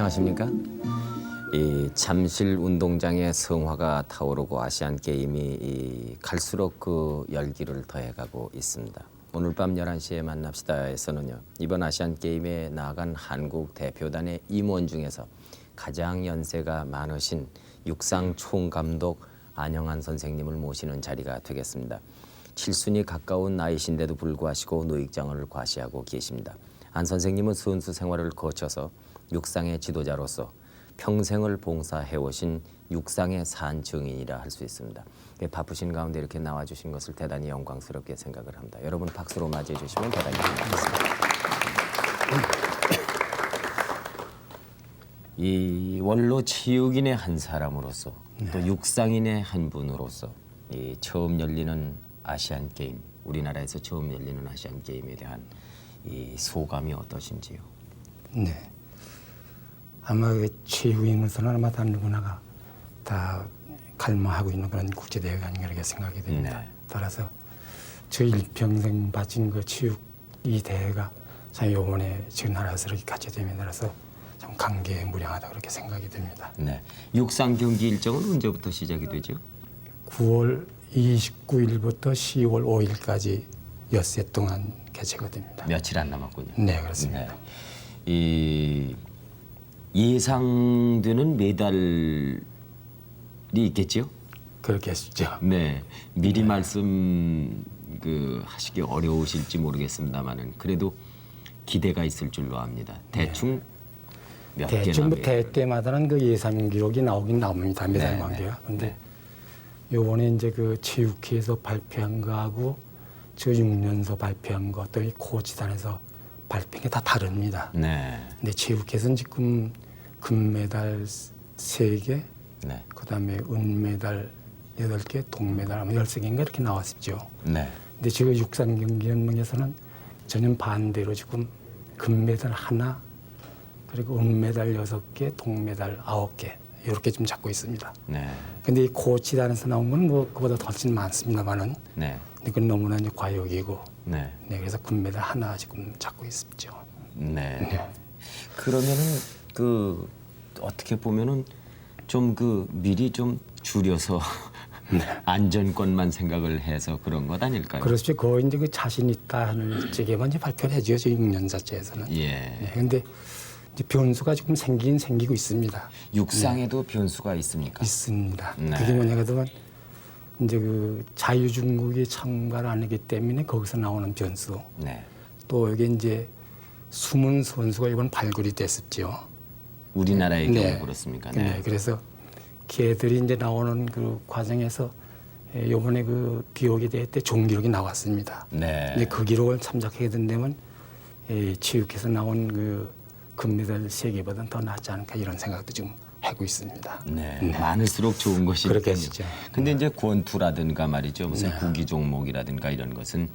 안녕하십니까? 이 잠실 운동장의 성화가 타오르고 아시안 게임이 갈수록 그 열기를 더해가고 있습니다. 오늘 밤 11시에 만납시다에서는요. 이번 아시안 게임에 나아간 한국 대표단의 임원 중에서 가장 연세가 많으신 육상 총감독 안영한 선생님을 모시는 자리가 되겠습니다. 칠순이 가까운 나이신데도 불구하고 노익장을 과시하고 계십니다. 안 선생님은 선수 생활을 거쳐서 육상의 지도자로서 평생을 봉사해오신 육상의 산 증인이라 할 수 있습니다. 바쁘신 가운데 이렇게 나와주신 것을 대단히 영광스럽게 생각을 합니다. 여러분 박수로 맞이해 주시면 대단히 고맙습니다. 이 원로 체육인의 한 사람으로서 또 육상인의 한 분으로서 이 처음 열리는 아시안 게임, 우리나라에서 처음 열리는 아시안 게임에 대한 이 소감이 어떠신지요? 네. 아마 그 체육인으로서는 아마 다 누구나가 다 갈망하고 있는 그런 국제대회가 아닌가 이렇게 생각이 됩니다. 네. 따라서 저 일평생 바친 그 체육 이 대회가 참 이번에 지금 나라에서 이렇게 같이 됨에 따라서 참 감개무량하다 그렇게 생각이 됩니다. 네. 육상 경기 일정은 언제부터 시작이 되죠? 9월 29일부터 10월 5일까지 엿새 동안 개최가 됩니다. 며칠 안 남았군요. 네, 그렇습니다. 네. 이 예상되는 메달이 있겠죠? 그렇겠죠. 네. 미리 말씀 하시기 어려우실지 모르겠습니다만은 그래도 기대가 있을 줄로 압니다. 대충 몇 개나 대충 대회 때마다는 그 예상 기록이 나오긴 나옵니다. 메달 네, 관계가. 근데 네. 요번에 이제 그 체육회에서 발표한 거하고 저 6년서 발표한 거 또 이 코치단에서 발표한 게 다 다릅니다. 네. 근데 체육회에서는 지금 금메달 3개, 네. 그다음에 은메달 8개, 동메달 아마 13개인가 이렇게 나왔었죠. 네. 근데 지금 육상 경기 연맹에서는 전혀 반대로 지금 금메달 하나, 그리고 은메달 6개, 동메달 9개 이렇게 좀 잡고 있습니다. 네. 근데 이 코치단에서 나온 건 뭐 그보다 훨씬 많습니다만은, 네. 근데 그건 너무나 이제 과욕이고, 네. 네, 그래서 금메달 하나 지금 잡고 있죠. 네. 그러면은 어떻게 보면은 좀 미리 좀 줄여서 안전권만 생각을 해서 그런 것 아닐까요? 그렇죠. 거의 이제 그 자신 있다 하는 쪽에만 이제 발표를 해줘요. 저 6년 자체에서는. 예. 네, 근데 이제 변수가 조금 생기고 있습니다. 육상에도 변수가 있습니까? 있습니다. 네. 그게 뭐냐 하면 이제 그 자유중국이 참가를 안 하기 때문에 거기서 나오는 변수. 네. 또 여기 이제 숨은 선수가 이번 발굴이 됐었죠. 우리나라의 네. 경우 그렇습니까? 네. 네. 그래서 걔들이 이제 나오는 그 과정에서 요번에 그 기록이 될 때 종기록이 나왔습니다. 네. 근데 그 기록을 참작하게 된다면 체육에서 나온 그 금메달 3개보다는 더 낫지 않을까 이런 생각도 좀 하고 있습니다. 네. 많을수록 좋은 것이니까요. 그렇겠죠. 근데 이제 권투라든가 말이죠. 무슨 구기 종목이라든가 이런 것은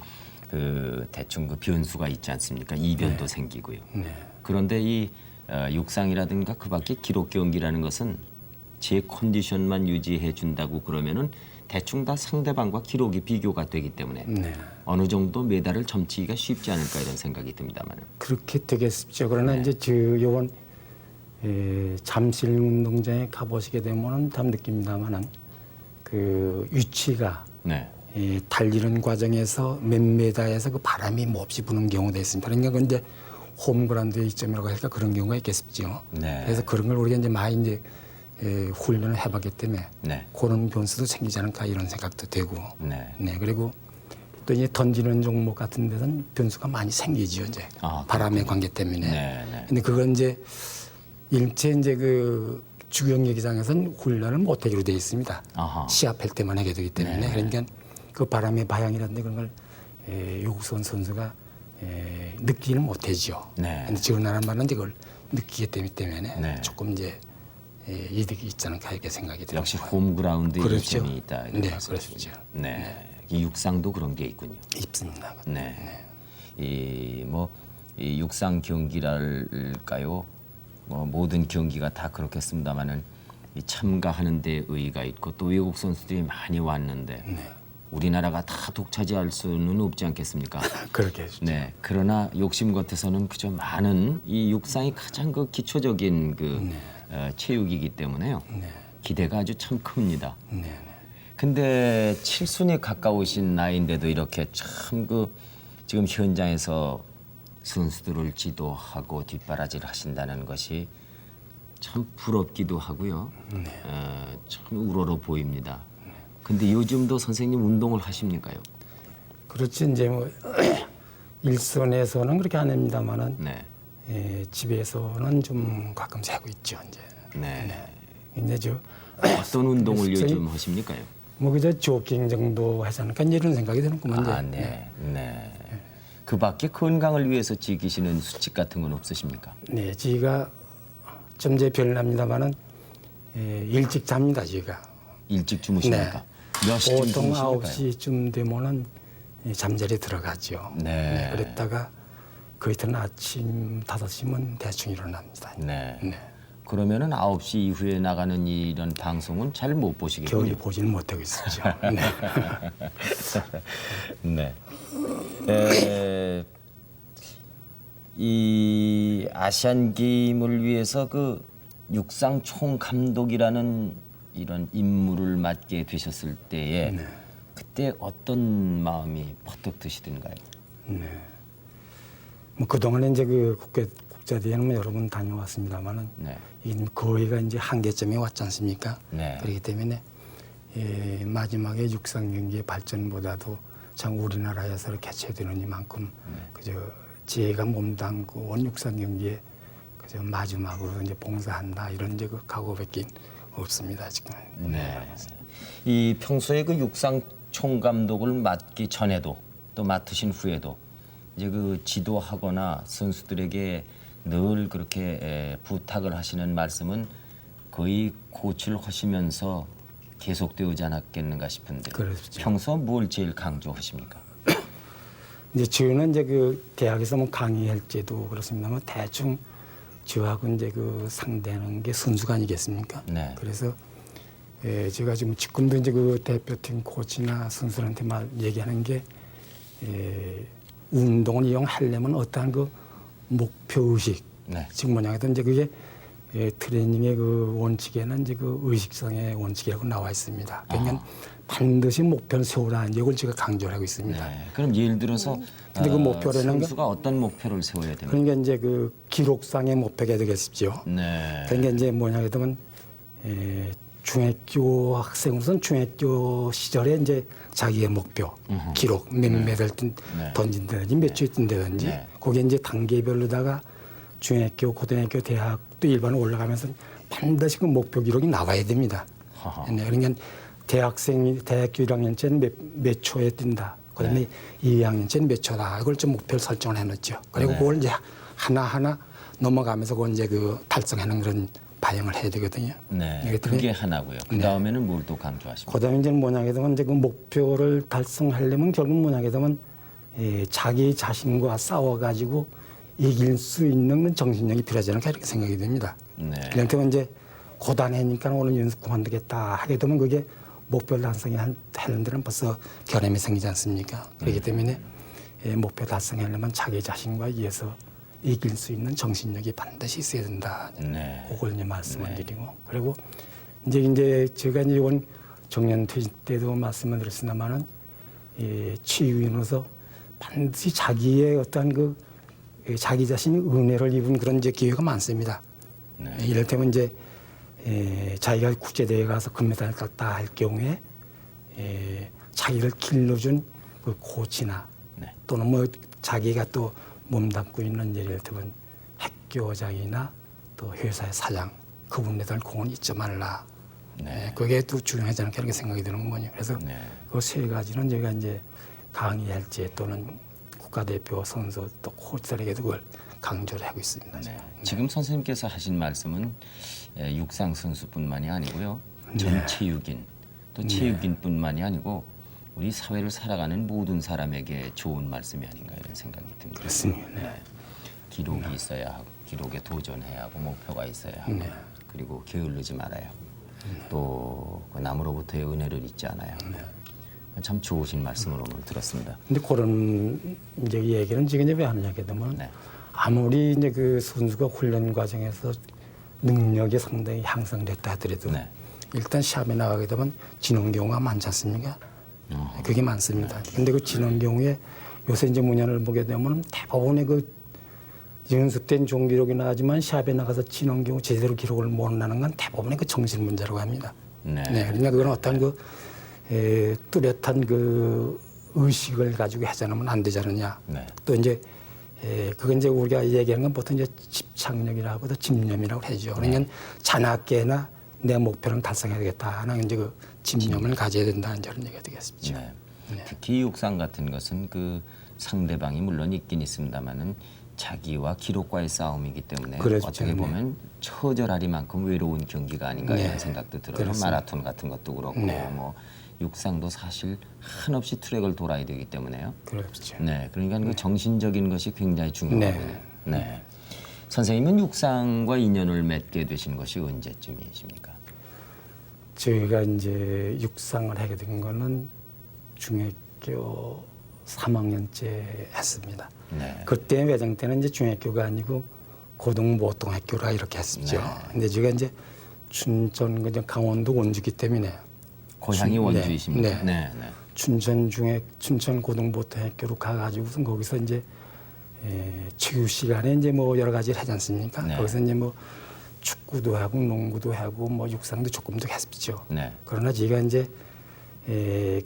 대충 그 변수가 있지 않습니까? 이변도 생기고요. 네. 그런데 이 육상이라든가 그밖에 기록 경기라는 것은 제 컨디션만 유지해 준다고 그러면은 대충 다 상대방과 기록이 비교가 되기 때문에 네. 어느 정도 메달을 점치기가 쉽지 않을까 이런 생각이 듭니다만. 그렇게 되겠죠. 그러나 이제 요번 잠실 운동장에 가보시게 되면은 다 느낍니다만은 그 위치가 네. 달리는 과정에서 몇 메다에서 그 바람이 몹시 부는 경우도 있습니다. 그러니까 그 이제 홈그라운드의 이점이라고 할까 그런 경우가 있겠죠. 네. 그래서 그런 걸 우리가 이제 많이 이제 훈련을 해봤기 때문에 네. 그런 변수도 생기지 않을까 이런 생각도 되고. 네. 네. 그리고 또 이제 던지는 종목 같은 데서는 변수가 많이 생기죠. 이제 바람의 관계 때문에. 네. 네. 근데 그건 이제 일체 이제 그 주경 경기장에서는 훈련을 못하기로 되어 있습니다. 아하. 시합할 때만 하게 되기 때문에. 네. 그러니까 그 바람의 방향이라든지 그런 걸 요구선 선수가 느끼는 못하죠. 네. 근데 지금 나란 말은 이걸 느끼기 때문에 네. 조금 이제 이득이 있지 않을까 이렇게 생각이 들어요. 역시 홈그라운드의 그렇죠. 이점이 있다. 이런 네, 말씀이시죠. 그렇죠. 네. 이 육상도 그런 게 있군요. 있습니다. 네. 이 육상 경기랄까요? 모든 경기가 다 그렇겠습니다만은 이 참가하는 데 의의가 있고 또 외국 선수들이 많이 왔는데 우리나라가 다 독차지할 수는 없지 않겠습니까? 그렇게 네. 그러나 욕심 겉에서는 그저 많은 이 육상이 가장 그 기초적인 그 체육이기 때문에요. 기대가 아주 참 큽니다. 근데 칠순에 가까우신 나이인데도 이렇게 참 그 지금 현장에서 선수들을 지도하고 뒷바라지를 하신다는 것이 참 부럽기도 하고요. 참 우러러 보입니다. 근데 요즘도 선생님 운동을 하십니까요? 그렇지 이제 뭐 일선에서는 그렇게 안 합니다만은 네. 집에서는 좀 가끔씩 하고 있죠 이제. 네. 이제 저 어떤 운동을 일선이- 요즘 하십니까요? 뭐 그저 조깅 정도 하지 않을까 이런 생각이 드는구만. 아, 네. 네. 그 밖에 건강을 위해서 지키시는 수칙 같은 건 없으십니까? 네, 지가 좀 이제 별납니다만은 일찍 잡니다 지가. 일찍 주무십니까? 몇 시쯤 보통 주무십니까요? 9시쯤 되면은 잠자리에 들어가죠. 네. 그랬다가 그 이튿날 아침 5시면 대충 일어납니다. 네. 네. 그러면은 9시 이후에 나가는 이런 방송은 잘 못 보시겠군요. 겨울에 보지는 못하고 있었죠. 네. 네. 이 아시안 게임을 위해서 그 육상 총감독이라는 이런 임무를 맡게 되셨을 때에 그때 어떤 마음이 퍼뜩 드시던가요? 뭐 그동안에 이제 그 국제대회는 뭐 여러 번 다녀왔습니다만은 네. 이게 거의가 이제 한계점에 왔지 않습니까? 네. 그렇기 때문에 마지막에 육상 경기의 발전보다도 참 우리나라에서 개최되는 이만큼 그저 제가 몸담고 온 육상 경기에 그저 마지막으로 이제 봉사한다 이런 이제 그 각오밖에 없습니다 지금. 네. 이 평소에 그 육상 총감독을 맡기 전에도 또 맡으신 후에도 이제 그 지도하거나 선수들에게 늘 그렇게 부탁을 하시는 말씀은 거의 코치를 하시면서 계속되지 않았겠는가 싶은데 그렇죠. 평소 뭘 제일 강조하십니까? 이제 저는 이제 그 대학에서 뭐 강의할 때도 그렇습니다만 대충 저하고 이제 그 상대하는 게 선수가 아니겠습니까? 네. 그래서 제가 지금도 이제 그 대표팀 코치나 선수들한테 말 얘기하는 게 운동을 이용하려면 어떠한 그 목표 의식, 네. 지금 뭐냐면 이제 그게 트레이닝의 그 원칙에는 이제 그 의식성의 원칙이라고 나와 있습니다. 그러니까 반드시 목표를 세우라는 이걸 제가 강조를 하고 있습니다. 네. 그럼 예를 들어서 근데 그 목표라는 선수가 어떤 목표를 세워야 됩니까? 그러니까 이제 그 기록상의 목표가 되겠죠. 네. 그러니까 이제 뭐냐 하면 중학교 학생으로서는 중학교 시절에 이제 자기의 목표, 기록 몇 메달 던진다든지 몇 초에 뛴다든지 네. 그게 이제 단계별로다가 중학교, 고등학교, 대학도 일반으로 올라가면서 반드시 그 목표 기록이 나와야 됩니다. 네, 그러니까 대학교 1학년째는 몇 초에 뛴다. 그다음에 2학년째는 몇 초다. 이걸 좀 목표를 설정을 해놓죠. 그리고 그걸 이제 하나하나 넘어가면서 그걸 이제 그 달성하는 그런 반영을 해야 되거든요. 네. 그게 하나고요. 그 다음에는 뭘 또 강조하십니까? 그다음에 이제 뭐냐게 되면 이제 그 목표를 달성하려면 결국 뭐냐게 되면 자기 자신과 싸워가지고 이길 수 있는 정신력이 필요하지 않을까 이렇게 생각이 됩니다. 네. 그런데 이제 고단하니까 오늘 연습 그만두겠다 하게 되면 그게 목표를 달성하는 데는 벌써 결함이 생기지 않습니까? 그렇기 때문에 목표 달성하려면 자기 자신과 위해서 이길 수 있는 정신력이 반드시 있어야 된다. 네. 그걸 이제 말씀을 드리고 그리고 이제 제가 이제 이번 정년 퇴직 때도 말씀을 드렸습니다만은 치유인으로서 반드시 자기의 어떤 그 자기 자신이 은혜를 입은 그런 이제 기회가 많습니다. 네. 이를테면 이제 자기가 국제대회 가서 금메달을 땄다 할 경우에 자기를 길러준 그 코치나 네. 또는 뭐 자기가 또 몸담고 있는 예를 들면 학교장이나 또 회사의 사장 그분들 공은 잊지 말라. 네. 그게 또 중요하지 않을까 이렇게 생각이 드는군요. 그래서 네. 그 세 가지는 제가 이제 강의할 때 또는 국가대표 선수 또 코치들에게도 그걸 강조를 하고 있습니다. 네. 지금 선생님께서 하신 말씀은 육상 선수뿐만이 아니고요. 전 체육인 또 체육인뿐만이 아니고 우리 사회를 살아가는 모든 사람에게 좋은 말씀이 아닌가 이런 생각이 듭니다. 그렇습니다. 네. 기록이 있어야 하고 기록에 도전해야 하고 목표가 있어야 하고 그리고 게을르지 말아야 하고 또그 남으로부터의 은혜를 잊지 않아야 하고 참 좋으신 말씀을 오늘 들었습니다. 근데 그런 이제 얘기는 지금 이제 왜 하느냐 하면 네. 아무리 이제 그 선수가 훈련 과정에서 능력이 상당히 향상됐다 하더라도 네. 일단 시합에 나가게 되면 지는 경우가 많지 않습니까? 그게 많습니다. 근데 그 지는 경우에 요새 이제 문연을 보게 되면 대부분의 그 연습된 종기록이 나가지만 시합에 나가서 지는 경우 제대로 기록을 못 나는 건 대부분의 그 정신 문제라고 합니다. 네. 그러니까 그건 어떤 그 뚜렷한 그 의식을 가지고 하지 않으면 안 되지 않느냐. 네. 또 이제 그건 이제 우리가 얘기하는 건 보통 이제 집착력이라고 또 집념이라고 하죠. 그러니까 자나깨나 내 목표는 달성해야 되겠다는 이제 그 집념을 가져야 된다는 이런 얘기가 되겠습니다. 네. 특히 육상 같은 것은 그 상대방이 물론 있긴 있습니다만은 자기와 기록과의 싸움이기 때문에 그렇죠. 어떻게 보면 처절하리만큼 외로운 경기가 아닌가 네. 이런 생각도 들어요. 그렇습니다. 마라톤 같은 것도 그렇고 네. 뭐 육상도 사실 한없이 트랙을 돌아야 되기 때문에요. 그렇죠. 네, 그러니까 그 정신적인 것이 굉장히 중요하군요. 네. 선생님은 육상과 인연을 맺게 되신 것이 언제쯤이십니까? 저희가 이제 육상을 하게 된 거는 중학교 3학년째 했습니다. 네. 그때 외장 때는 이제 중학교가 아니고 고등보통학교라 이렇게 했었죠. 네. 근데 제가 이제 춘천 그냥 강원도 원주기 때문에 고향이 원주이십니까? 네. 춘천 고등보통학교로 가가지고선 거기서 이제 체육 시간에 이제 뭐 여러 가지를 하지 않습니까? 네. 거기서 이제 뭐 축구도 하고 농구도 하고 뭐 육상도 조금도 했었죠. 네. 그러나 제가 이제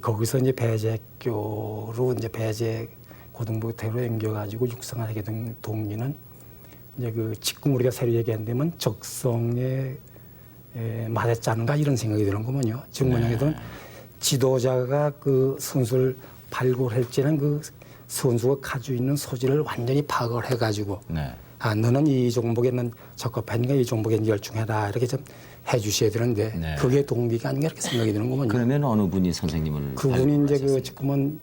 거기서 이제 배제학교로 이제 배제 고등부태로 옮겨가지고 육상을 하게 된 동기는 이제 그 지금 우리가 새로 얘기한다면 적성에 맞았지 않은가 이런 생각이 드는 거군요. 지금 뭐냐면 지도자가 그 선수를 발굴할지는 그 선수가 가지고 있는 소질을 완전히 파악을 해가지고 네. 아 너는 이 종목에는 적합하니까 이 종목에 열중해라 이렇게 좀 해주셔야 되는데 네. 그게 동기가 아닌가 이렇게 생각이 드는 거군요. 그러면 어느 분이 선생님을 그분이 이제 그 발굴하셨습니까? 지금은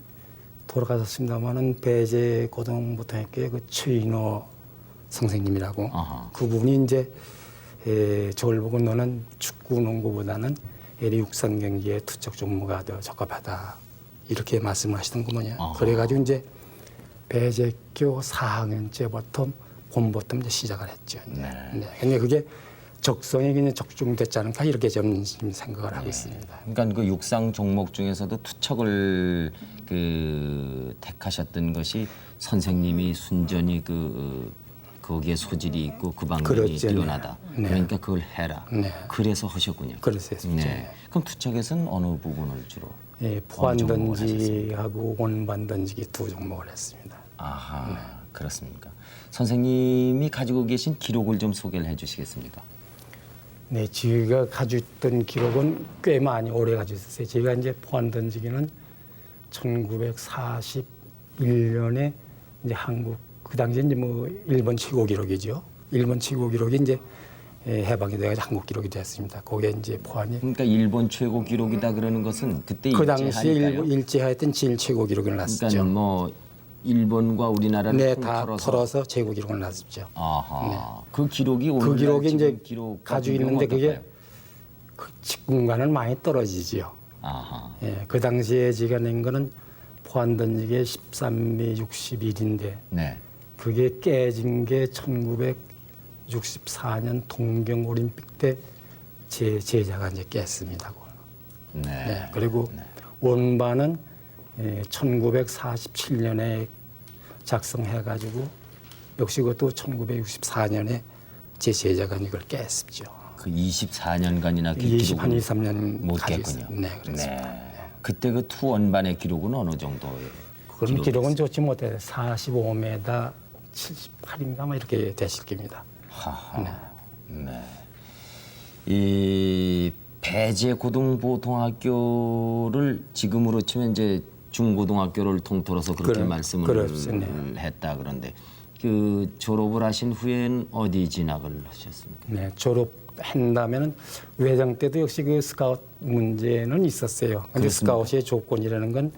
돌아가셨습니다만은 배제 고등부통학교의 그 최인호 선생님이라고 아하. 그분이 이제 저를 보고 너는 축구 농구보다는 육상 경기에 투척 종목가 더 적합하다 이렇게 말씀을 하시던구먼요. 아하. 그래가지고 이제 배제교 4학년째부터 봄부터 이제 시작을 했죠. 네. 근데 그게 적성에 그냥 적중됐지 않을까 이렇게 좀 생각을 하고 있습니다. 그러니까 그 육상 종목 중에서도 투척을 그 택하셨던 것이 선생님이 순전히 거기에 소질이 있고 그 방법이 그렇죠. 뛰어나다. 네. 그러니까 그걸 해라. 네. 그래서 하셨군요. 그래서 했습니다. 네. 그럼 투척에서는 어느 부분을 주로? 포환 종목을 던지하고 원반 던지기 두 종목을 했습니다. 아하, 그렇습니까? 선생님이 가지고 계신 기록을 좀 소개를 해주시겠습니까? 네, 제가 가지고 있던 기록은 꽤 많이 오래 가지고 있었어요. 제가 이제 포환 던지기는 1941년에 이제 한국 그 당시에 이제 뭐 일본 최고 기록이죠. 일본 최고 기록이 이제 해방이 돼가지고 한국 기록이 됐습니다. 그게 이제 포환이 그러니까 일본 최고 기록이다 그러는 것은 그때 그 당시에 일제하니까요. 일제하였던 제일 최고 기록을 놨었죠. 그러니까 뭐 일본과 우리나라를 네, 다 통틀어서 털어서 최고 기록을 놨었죠. 아하. 그 기록이 오늘 그 기록이 이제 기록 가지고 있는데 그게 그 직군과는 많이 떨어지지요. 아하. 예, 그 당시에 제가 낸 거는 포환 던지기에 13미 61인데 네. 그게 깨진 게 1964년 동경 올림픽 때 제 제자가 이제 깼습니다. 네. 네, 그리고 원반은 1947년에 작성해가지고 역시 그것도 1964년에 제 제자가 이걸 깼었죠. 그 24년간이나 그 20, 한 기록을 2, 3년 못 가지고 깼군요. 있어요. 네, 그렇습니다. 네. 그때 그 투원반의 기록은 어느 정도의 그런 기록은 좋지 못해요. 45m 78인가 뭐 이렇게 되실 겁니다. 하하. 네. 이 배제 고등보통학교를 지금으로 치면 이제 중고등학교를 통틀어서 그렇게 말씀을 그렇습니다. 했다 그런데 그 졸업을 하신 후에는 어디 진학을 하셨습니까? 네, 졸업한다면은 외장 때도 역시 그 스카웃 문제는 있었어요. 근데 그렇습니까? 스카웃의 조건이라는 건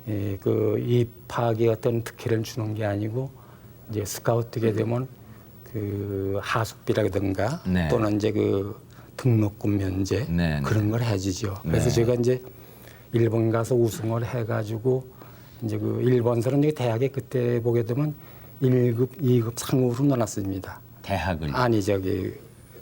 그 입학에 어떤 특혜를 주는 게 아니고 이제 스카웃 되게 되면 그 하숙비라든가 네. 또는 이제 그 등록금 면제 네, 네. 그런 걸 해주죠. 그래서 네. 제가 이제 일본 가서 우승을 해가지고 이제 그 일본서는 이제 대학에 그때 보게 되면 1급, 2급 상급으로 나눴습니다. 대학을. 아니 저기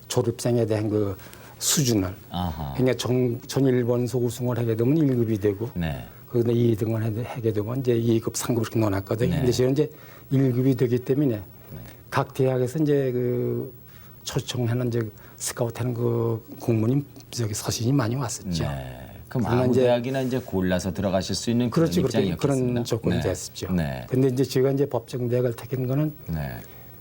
졸업생에 대한 그 수준을. 아하. 그러니까 전 일본서 우승을 하게 되면 1급이 되고 네. 거기다 2등을 하게 되면 이제 2급, 3급 이렇게 나눴거든요. 네. 근데 저는 이제 1급이 되기 때문에 각 대학에서 이제 그 초청하는 이제 스카우트하는 그 공무님 저기 서신이 많이 왔었죠. 네. 그럼 그러나 아무 이제- 대학이나 이제 골라서 들어가실 수 있는 그런 그렇죠, 그렇죠. 입장이었겠습니다. 그런 조건이 네. 됐었죠. 네. 근데 이제 제가 이제 법정대학을 택한 거는 네.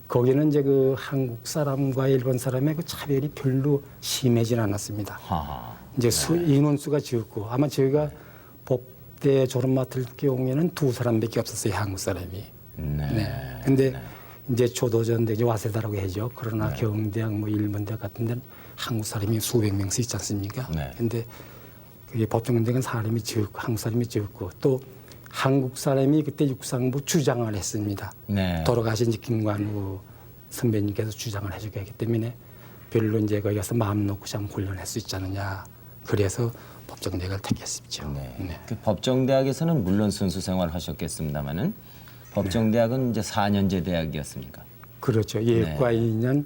거기는 이제 그 한국 사람과 일본 사람의 그 차별이 별로 심하진 않았습니다. 하하. 이제 인원수가 적고 아마 저희가 법대 졸업 맡을 경우에는 2사람밖에 없었어요, 한국 사람이. 네. 네. 근데 이제 조도전대 이제 와세다라고 하죠. 그러나 경대학 뭐 일본대학 같은 데는 한국 사람이 수백 명씩 있지 않습니까? 네. 근데 그게 법정대학은 사람이 적고 한국 사람이 적고 또 한국 사람이 그때 육상부 주장을 했습니다. 네. 돌아가신 이제 김관우 선배님께서 주장을 해주게 했기 때문에 별로 이제 거기 가서 마음 놓고 좀 훈련할 수 있지 않느냐. 그래서 법정대학을 택했었죠. 네. 네. 그 법정대학에서는 물론 선수 생활을 하셨겠습니다만은 법정대학은 이제 4년제 대학이었습니까? 그렇죠. 네. 예과 2년,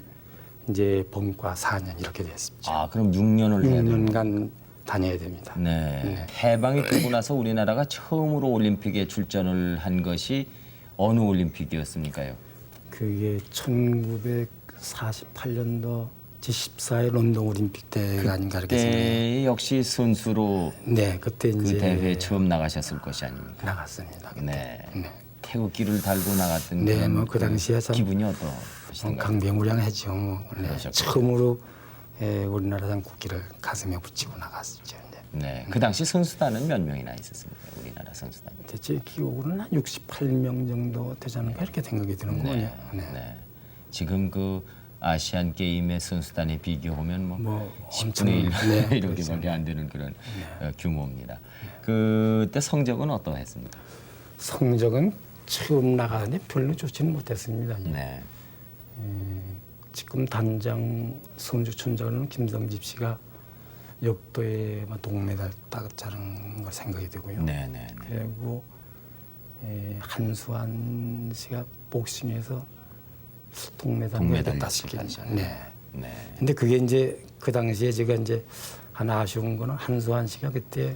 이제 본과 4년 이렇게 됐습니다. 아, 그럼 6년을 해야 되는 6년간 다녀야 됩니다. 네. 해방이 되고 나서 우리나라가 처음으로 올림픽에 출전을 한 것이 어느 올림픽이었습니까요? 그게 1948년도 제14회 런던 올림픽 때가 아닌가 이렇게 생각해요. 그때 역시 선수로 네, 그때 그 이제 대회에 처음 나가셨을 것이 아닙니까? 나갔습니다. 그때. 네. 네. 태극기를 달고 나갔던 네, 그런 뭐 그 당시에 참 기분이 어떠신가요? 강병무량했죠. 네. 그러셨군요. 처음으로 우리나라산 국기를 가슴에 붙이고 나갔었죠. 네. 네. 그 당시 선수단은 몇 명이나 있었습니까? 우리나라 선수단. 대체 기억으로는 한 68명 정도 되지 않을까 이렇게 생각이 드는군요. 네. 네. 지금 그 아시안 게임의 선수단에 비교하면 뭐 엄청 10분의 1 네, 이렇게밖에 안 되는 그런 규모입니다. 그때 성적은 어떠했습니까? 성적은 처음 나가는데 별로 좋지는 못했습니다. 네. 지금 단장 선수촌장은 김성집 씨가 역도에 동메달 따자는 걸 생각이 되고요. 네, 네, 네. 그리고 한수환 씨가 복싱에서 동메달 땄었겠죠. 네. 네. 근데 그게 이제 그 당시에 제가 이제 하나 아쉬운 거는 한수환 씨가 그때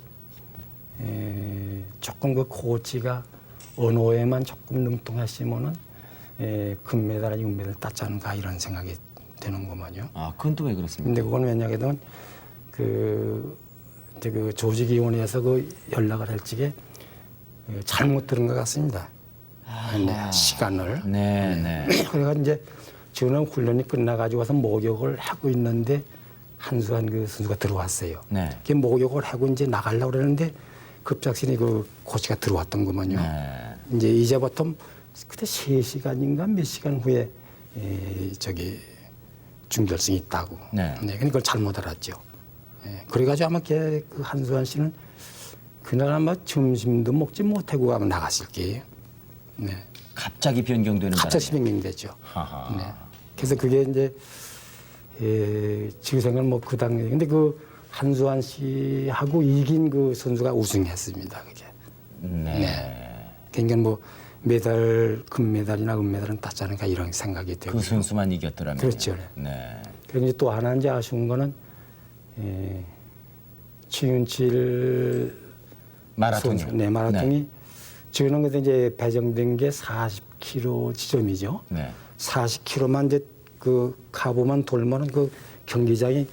조금 그 코치가 언어에만 조금 능통하시면은 금메달 아니 은메달 땄지 않은가 이런 생각이 드는구만요. 아, 그건 또 왜 그렇습니까? 근데 그건 왜냐하면 이제 그 조직위원회에서 그 연락을 할 적에 잘못 들은 것 같습니다. 네, 시간을. 네, 네. 그래가 이제 저는 훈련이 끝나가지고 와서 목욕을 하고 있는데 한수환 그 선수가 들어왔어요. 네. 그 목욕을 하고 이제 나가려고 그러는데 급작스레 그 코치가 들어왔던 거만요. 네. 이제 이제부터 그때 3시간인가 몇 시간 후에 저기 준결승이 있다고. 네. 그러니까 그걸 잘못 알았죠. 그래가지고 아마 그 한수환 씨는 그날 아마 점심도 먹지 못하고 아마 나갔을 게요. 네. 갑자기 변경되는 갑자기 바람에. 변경됐죠. 하하. 네. 그래서 그게 이제 지금은 뭐 그 당시 근데 그 한수환 씨하고 이긴 그 선수가 우승했습니다. 그게. 네. 그러니까 뭐 메달 금메달이나 은메달은 땄지 않을까 이런 생각이 되고. 그 선수만 이겼더라면. 그렇죠. 네. 그리고 이제 또 하나 이제 아쉬운 거는 최윤칠 마라톤이요. 선수, 네, 마라톤이 저는 그때 이제 배정된 게 40km 지점이죠. 네. 40km만 이제 그 카보만 돌면은 그 경기장이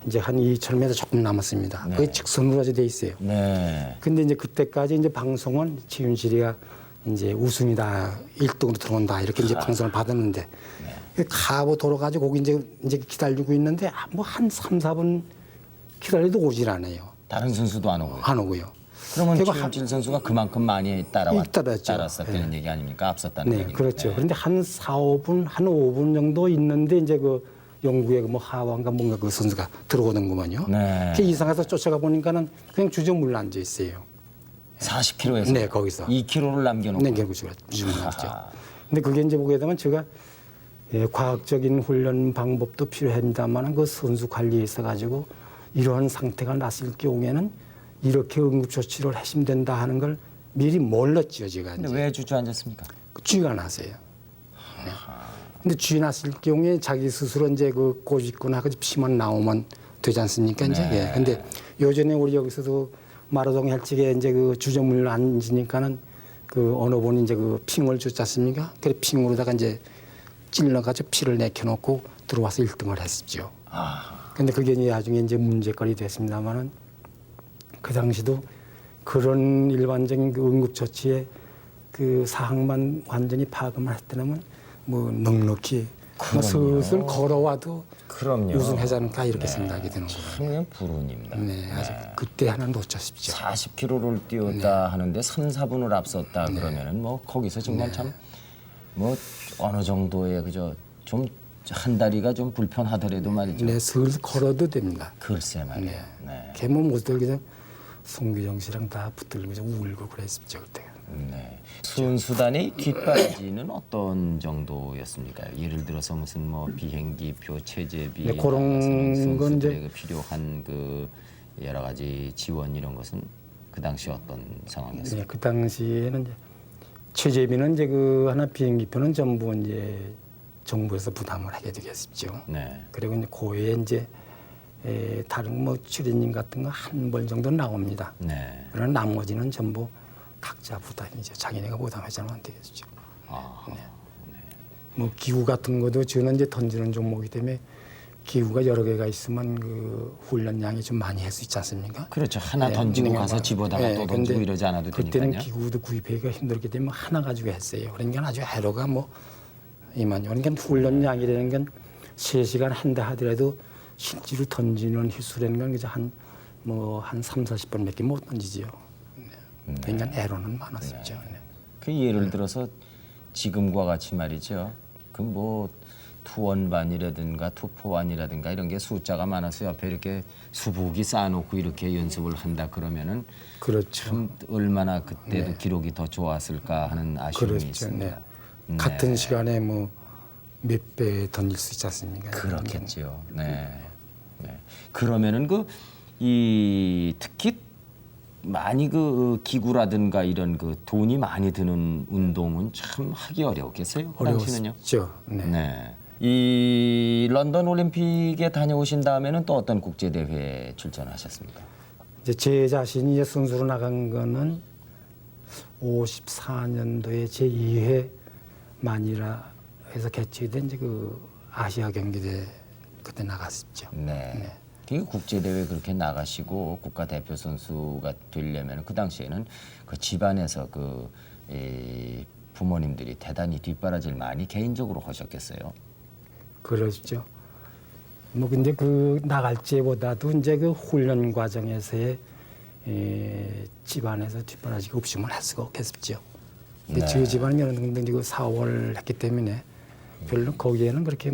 이제 한 2,000m 조금 남았습니다. 네. 그게 직선으로 돼 있어요. 네. 근데 이제 그때까지 이제 방송은 지윤실이가 이제 우승이다, 1등으로 들어온다 이렇게 이제 방송을 받았는데 카보 돌아가지고 거기 이제 기다리고 있는데 뭐 한 3, 4분 기다려도 오질 않아요. 다른 선수도 안 오고요. 안 오고요. 그러면 그리고 최윤실 선수가 그만큼 많이 따랐죠. 따랐었다는 얘기 아닙니까? 앞섰다는 네, 얘기입니다. 그렇죠. 네. 그런데 한 4, 5분, 한 5분 정도 있는데 이제 그 영구의 뭐 하완가 뭔가 그 선수가 들어오는구만요. 네. 그 이상해서 쫓아가 보니까는 그냥 주저물러 앉아 있어요. 40km에서 네, 거기서. 2km를 남겨놓고. 네, 결국 주저물러 앉죠. 근데 그게 이제 보게 되면 제가 과학적인 훈련 방법도 필요합니다만 그 선수 관리에 있어가지고 이러한 상태가 났을 경우에는 이렇게 응급조치를 하시면 된다 하는 걸 미리 몰랐죠, 제가. 근데 이제. 왜 주저앉았습니까? 쥐가 나세요. 네. 근데 쥐 났을 경우에 자기 스스로 이제 그 꼬집거나 피만 나오면 되지 않습니까? 이제. 네. 예. 근데 요전에 우리 여기서도 마라동 헬직에 이제 그 주저물 앉으니까는 그 어느 분이 이제 그 핑을 줬지 않습니까? 그래 핑으로다가 이제 찔러가지고 피를 내켜놓고 들어와서 1등을 했었죠. 근데 그게 이제 나중에 이제 문제거리 됐습니다만은 그 당시도 그런 일반적인 그 응급처치에 그 사항만 완전히 파악만 했다면 뭐 넉넉히 뭐 슬슬 걸어와도 그럼요. 우승하지 않을까 이렇게 생각이 드는 거예요. 그냥 불운입니다. 네, 아주 그때 하나 놓쳤습죠. 40km를 뛰었다 하는데 3, 4분을 앞섰다 그러면은 뭐 거기서 정말 참 뭐 어느 정도의 그저 좀 한 다리가 좀 불편하더라도 말이죠. 네, 슬슬 걸어도 됩니다. 글쎄 말이에요. 네. 걔뭐 못들 그냥 송규정 씨랑 다 붙들면서 울고 그랬었죠 그때. 네. 순수단의 뒷받이는 어떤 정도였습니까? 예를 들어서 무슨 뭐 비행기표, 체제비, 네, 그런 건 이제 선수들에게 필요한 그 여러 가지 지원 이런 것은 그 당시 어떤 상황이었습니까? 네, 그 당시에는 이제 최재비는 이제 그 하나 비행기표는 전부 이제 정부에서 부담을 하게 되겠죠. 네. 그리고 이제 고에 이제 다른 뭐 출연료 같은 거 한 벌 정도 나옵니다. 네. 그러나 나머지는 전부 각자 부담이죠. 자기네가 부담하지는 안 되겠죠. 네. 뭐 기구 같은 것도 저는 이제 던지는 종목이기 때문에 기구가 여러 개가 있으면 그 훈련량이 좀 많이 할 수 있지 않습니까? 그렇죠. 하나 던지고 가서 집어다가 또 던지고 이러지 않아도 그때는 되니까요. 기구도 구입하기가 힘들기 때문에 하나 가지고 했어요. 그러니까 아주 애로가 뭐 이만요. 그러니까 훈련량이라는 건 3시간 한다 하더라도 실제로 던지는 휘수라는 건 그저 한 3, 40번밖에 못 던지지요. 네. 그러니까 애로는 많았었죠. 네. 그 예를 들어서 지금과 같이 말이죠. 그 뭐 투원반이라든가 투포반이라든가 이런 게 숫자가 많아서 옆에 이렇게 수북이 쌓아놓고 이렇게 연습을 한다 그러면은 그렇죠. 참 얼마나 그때도 기록이 더 좋았을까 하는 아쉬움이 그렇죠. 있습니다. 네. 같은 시간에 뭐 몇 배 던질 수 있지 않습니까? 그렇겠죠. 네. 네. 그러면은 이 특히 많이 그 기구라든가 이런 그 돈이 많이 드는 운동은 참 하기 어려웠겠어요. 그 당시는요. 어려웠죠. 네. 네. 이 런던 올림픽에 다녀오신 다음에는 또 어떤 국제 대회에 출전하셨습니까? 이제 제 자신이 이제 선수로 나간 거는 54년도에 제 2회 마니라에서 개최된 이제 그 아시아 경기대 그때 나갔었죠. 네. 그 국제 대회 그렇게 나가시고 국가 대표 선수가 되려면 그 당시에는 그 집안에서 이 부모님들이 대단히 뒷바라지를 많이 개인적으로 하셨겠어요. 그러시죠. 뭐 근데 그 나갈지보다도 이제 그 훈련 과정에서의 집안에서 뒷바라지가 없으면 할 수가 없겠죠. 근데 네. 저희 집안은 어느 정도 그 사업을 했기 때문에 별로 거기에는 그렇게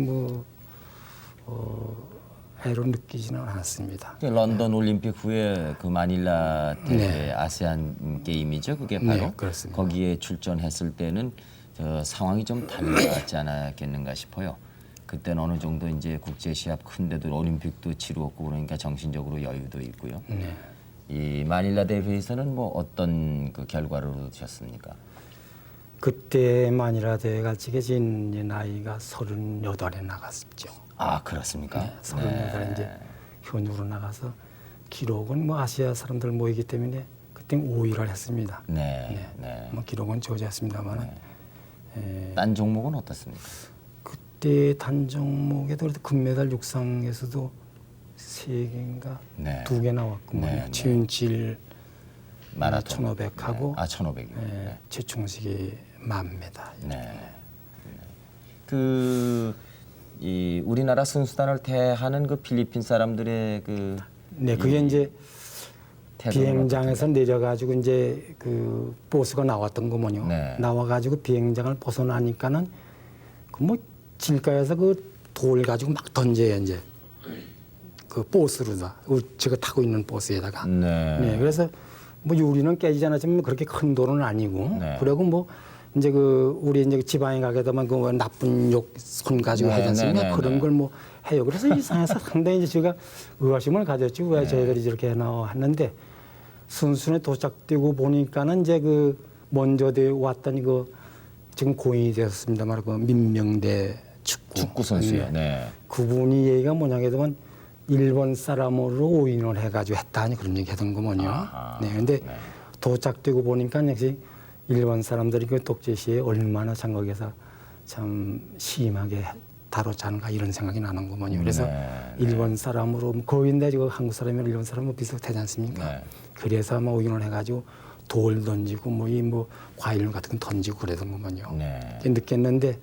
애로 느끼지는 않았습니다. 런던 올림픽 후에 그 마닐라 대회 아세안 게임이죠. 그게 바로 네, 그렇습니다. 거기에 출전했을 때는 상황이 좀 달랐지 않았겠는가 싶어요. 그때는 어느 정도 이제 국제 시합 큰데도 올림픽도 치루었고 그러니까 정신적으로 여유도 있고요. 네. 이 마닐라 대회에서는 뭐 어떤 그 결과를 얻으셨습니까? 그때 마닐라 대회 갈 적에 제 나이가 38에 나갔었죠. 아 그렇습니까? 네, 38에 이제 현역으로 나가서 기록은 뭐 아시아 사람들 모이기 때문에 그때 5위를 했습니다. 네. 네. 뭐 기록은 저지했습니다만 딴 종목은 어떻습니까? 그때 단 종목에도 그래도 금메달 육상에서도 3개인가 네. 2개 나왔구만요. 네, 네. 최윤칠 마라톤 1500하고 아 1500이요. 최충식이 10,000m. 네. 이 우리나라 선수단을 대하는 그 필리핀 사람들의 네, 그게 이제 태도는 비행장에서 내려가지고 이제 그 버스가 나왔던 거면요. 네. 나와가지고 비행장을 벗어나니까는 그 뭐 길가에서 그 돌 가지고 막 던져요 이제 그 버스로다. 제가 타고 있는 버스에다가. 네. 네, 그래서 뭐 유리는 깨지지 않았지만 그렇게 큰 돌은 아니고. 네. 그리고 뭐 이제 그 우리 이제 지방에 가게 되면 그 나쁜 욕 손 가지고 네, 하지 않습니까? 네, 네, 그런 네. 걸 뭐 해요. 그래서 이상해서 상당히 이제 제가 의아심을 가졌죠. 왜 저희들이 저렇게 해나 했는데 순순에 도착되고 보니까는 이제 그 먼저 왔던 그 지금 고인이 되었습니다만 그 민명대 축구 선수요. 네. 그분이 얘기가 뭐냐면 일본 사람으로 오인을 해가지고 했다니 그런 얘기 하던 거군요. 아하. 네. 근데 네. 도착되고 보니까 역시 일본 사람들이 그 독재 시에 얼마나 장각에서 참 심하게 다뤘잖가 이런 생각이 나는 거군요. 그래서 네. 일본 사람으로 거인데 지금 한국 사람이랑 일본 사람은 비슷하지 않습니까? 네. 그래서 아마 오인을 해가지고 돌 던지고 뭐 과일 같은 거 던지고 그러던 거군요. 네. 느꼈는데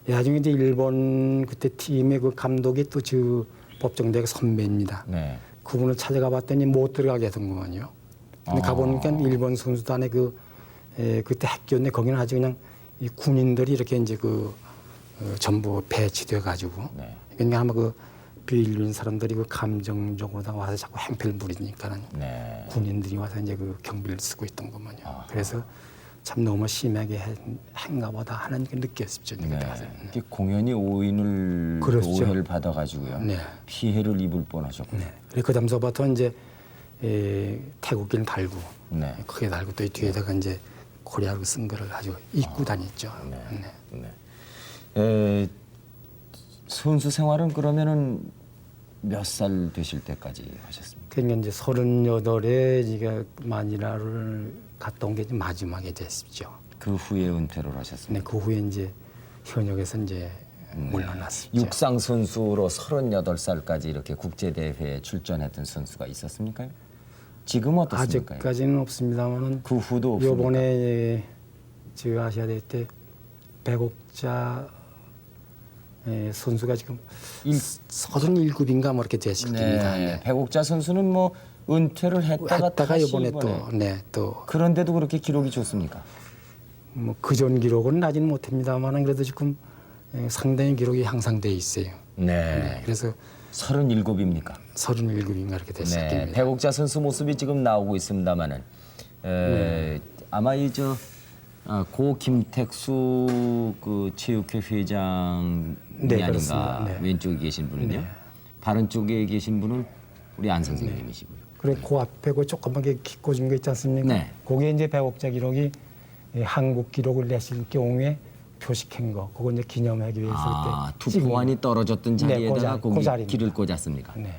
나중에 이제 일본 그때 팀의 그 감독이 또 저 법정대학 선배입니다. 네. 그분을 찾아가 봤더니 못 들어가게 하던 거군요. 근데 가보니까 일본 선수단의 그때 학교인데 거기는 아주 그냥 이 군인들이 이렇게 이제 전부 배치돼 가지고 네. 그러니까 아마 그 비일륜 사람들이 그 감정적으로다가 와서 자꾸 행패를 부리니까는 네. 군인들이 와서 이제 그 경비를 쓰고 있던 거군요. 아하. 그래서 참 너무 심하게 한가 보다 하는 게 느꼈습니다. 네. 그때 가서. 이게 공연히 오인을 그렇죠. 오해를 받아가지고요. 네. 피해를 입을 뻔하셨군요. 네. 그리고 그 다음서부터 이제 태국기를 달고 네. 크게 달고 또 이 뒤에다가 이제 코리아로 쓴 거를 아주 입고 다녔죠. 네. 네. 네. 선수 생활은 그러면은 몇 살 되실 때까지 하셨습니까? 그러니까 이제 38에 제가 마니라를 갔다 온 게 마지막에 됐죠. 그 후에 은퇴를 하셨습니다. 네, 그 후에 이제 현역에서 이제 물러났습니다. 육상 선수로 38살까지 이렇게 국제 대회에 출전했던 선수가 있었습니까? 지금 어떻습니까? 아직까지는 없습니다만은 그 후도 없습니까? 요번에 저 아시아 대회 때 백옥자 선수가 지금 37인가 뭐 이렇게 됐습니다. 네. 백옥자 선수는 뭐 은퇴를 했다가 다시 이번에 또 그런데도 그렇게 기록이 좋습니까? 뭐 그전 기록은 나지는 못합니다만은 그래도 지금 상당히 기록이 향상돼 있어요. 네. 그래서 37입니까? 37인가 이렇게 됐습니다. 네. 백옥자 선수 모습이 지금 나오고 있습니다만은 아마 고 김택수 그 체육회 회장이 네, 아닌가. 그렇습니다. 네. 왼쪽에 계신 분은요. 바른 쪽에 계신 분은 우리 안 선생님이시고요. 그리고 그 앞에 그 조그맣게 키 꽂은 거 있지 않습니까? 네. 그게 이제 백옥자 기록이 한국 기록을 내실 경우에 표식한 거. 그거 이제 기념하기 위해서 그때 투포환이 떨어졌던 자리에다가 그 자리입니다. 길을 꽂았습니까? 네.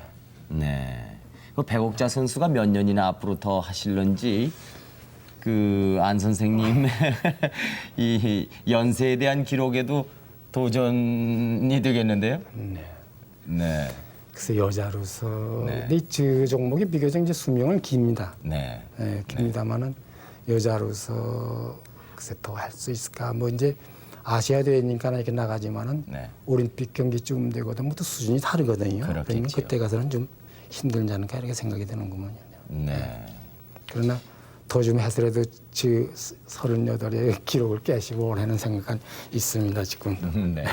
네. 그 백옥자 선수가 몇 년이나 앞으로 더 하실런지 그 안 선생님 이 연세에 대한 기록에도 도전이 되겠는데요. 네. 네. 그래서 여자로서 네. 근데 그 종목이 비교적 이제 수명은 깁니다. 네. 깁니다만은 여자로서 글쎄 더 할 수 있을까? 뭐 이제 아시아 대회니까 이렇게 나가지만은 네. 올림픽 경기쯤 되거든 뭐또 수준이 다르거든요. 그러면 그렇겠지요. 그때 가서는 좀 힘들지 않을까 이렇게 생각이 드는구먼요. 네. 그러나 더 좀 해서라도 저 38의 기록을 깨시고 하는 생각은 있습니다 지금. 네.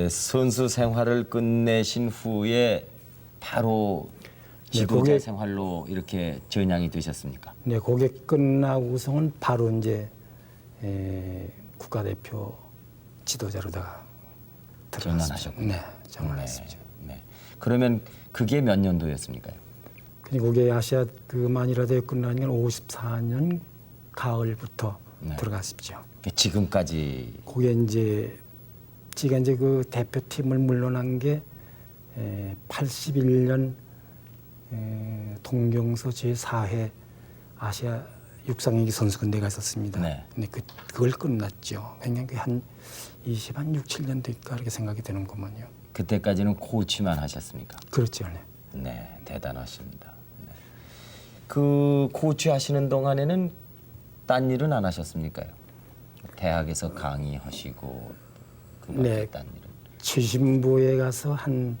선수 생활을 끝내신 후에 바로 지도자 그게- 생활로 이렇게 전향이 되셨습니까? 네, 그게 끝나고서는 바로 이제 국가대표 지도자로다가 전환하셨군요. 네, 전환했습니다. 네. 그러면 그게 몇 년도였습니까요? 그리고 그게 아시아 그 마니라 대회 끝나는 건 54년 가을부터 네. 들어갔습니다. 지금까지 그게 이제 제가 이제 그 대표팀을 물러난 게 81년 동경서 제4회 아시아 육상競기 선수권대회가 있었습니다. 네. 근데 그걸 끝났죠. 굉장히 한 6, 7년 될까 이렇게 생각이 드는구먼요. 그때까지는 코치만 하셨습니까? 그렇죠. 네. 네, 대단하십니다. 네. 그 코치 하시는 동안에는 딴 일은 안 하셨습니까요? 대학에서 강의하시고 그 네. 밖에 딴 일은? 추신부에 가서 한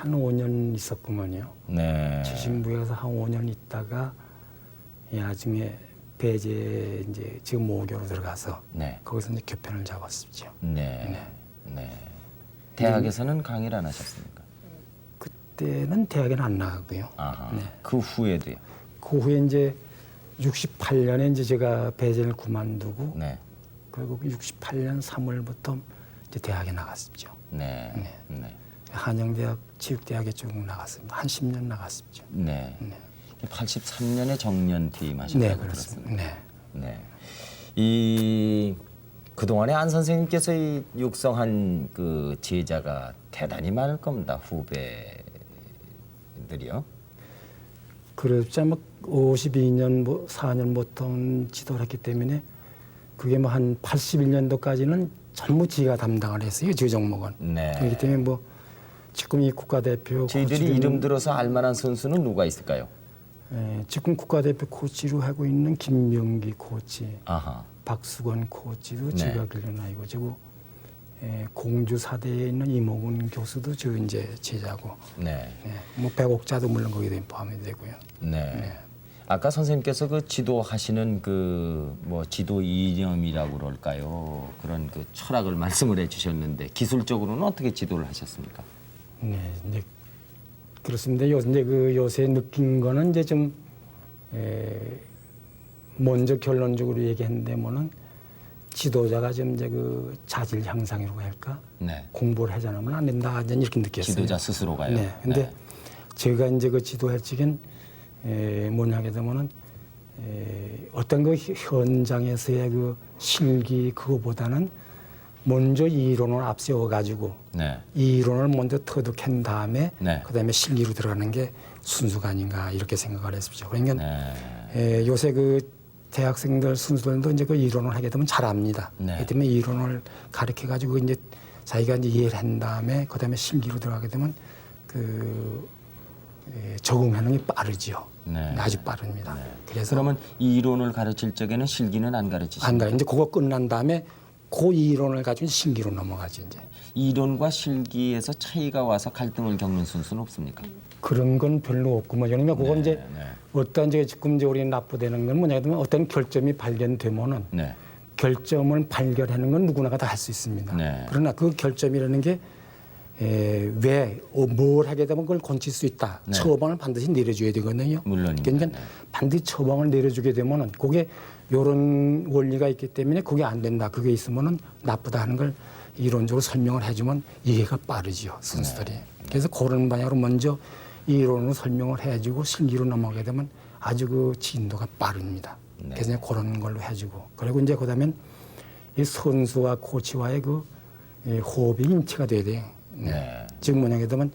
5년 있었구먼요. 네. 추신부에 가서 한 5년 있다가 나중에 배제 이제 지금 모교로 들어가서 네. 거기서 이제 교편을 잡았었죠. 네. 네. 대학에서는 강의를 안 하셨습니까? 그때는 대학에는 안 나가고요. 아하. 네. 그 후에도요. 그 후에 이제 68년에 이제 제가 배제를 그만두고 네. 그리고 68년 3월부터 이제 대학에 나갔었죠. 네. 네. 한양대학 체육대학에 쭉 나갔습니다. 한 10년 나갔었죠. 네. 83년에 정년 퇴임하셨다고 네, 그렇습니다. 들었습니다. 네. 이 그동안에 안 선생님께서 이 육성한 그 제자가 대단히 많을 겁니다. 후배들이요. 그렇지 뭐 52년 뭐 4년부터 지도를 했기 때문에 그게 뭐 한 81년도까지는 전부 지가 담당을 했어요. 저 종목은. 네. 그렇기 때문에 뭐 지금 이 국가대표 저희들이 코치를- 이름 들어서 알만한 선수는 누가 있을까요? 지금 국가대표 코치로 하고 있는 김명기 코치, 아하. 박수건 코치도 네. 제가 길러나이고 저고 공주 사대에 있는 이모군 교수도 저 이제 제자고, 네. 뭐 백옥자도 물론 거기에 포함이 되고요. 네. 아까 선생님께서 그 지도하시는 그 뭐 지도 이념이라고 그럴까요? 그런 그 철학을 말씀을 해주셨는데 기술적으로는 어떻게 지도를 하셨습니까? 네, 이제 그렇습니다. 이제 그 요새 느낀 거는 이제 좀 먼저 결론적으로 얘기했는데 뭐는 지도자가 좀 이제 그 자질 향상이라고 할까? 네. 공부를 하지 않으면 안 된다. 이제 이렇게 느꼈어요. 지도자 스스로가요. 네. 근데 제가 이제 그 지도할 적엔 뭐냐 하게 되면은 어떤 그 현장에서의 그 실기 그거보다는 먼저 이론을 앞세워 가지고 네. 이 이론을 먼저 터득한 다음에 네. 그다음에 실기로 들어가는 게 순수가 아닌가 이렇게 생각을 했습니다. 그러니까 네. 요새 그 대학생들 순수들도 이제 그 이론을 하게 되면 잘합니다. 네. 그렇기 때문에 이론을 가르쳐 가지고 이제 자기가 이제 이해를 한 다음에 그다음에 실기로 들어가게 되면 그 적응하는 게 빠르지요. 네. 아주 빠릅니다. 그래서 그러면 이 이론을 가르칠 적에는 실기는 안 가르치시나요? 안 가. 이제 그거 끝난 다음에 그 이론을 가지고 실기로 넘어가죠. 이제 이론과 실기에서 차이가 와서 갈등을 겪는 순수는 없습니까? 그런 건 별로 없고 뭐 그러니까 그건 이제 네. 어떤 이제 지금 이제 우리 납부되는 건 뭐냐 하면 어떤 결점이 발견되면은 네. 결점을 발견하는 건 누구나가 다 할 수 있습니다. 네. 그러나 그 결점이라는 게 왜 뭘 하게 되면 그걸 고칠 수 있다. 네. 처방을 반드시 내려줘야 되거든요. 물론입니다. 그러니까 네. 반드시 처방을 내려주게 되면은 그게 이런 원리가 있기 때문에 그게 안 된다. 그게 있으면은 나쁘다 하는 걸 이론적으로 설명을 해주면 이해가 빠르지요. 선수들이. 네. 그래서 그런 방향으로 먼저 이론으로 설명을 해주고 실기로 넘어가게 되면 아주 그 진도가 빠릅니다. 네. 그래서 이제 그런 걸로 해주고 그리고 이제 그다음엔 이 선수와 코치와의 그 호흡이 일치가 돼야 돼요. 네. 지금 뭐냐게 되면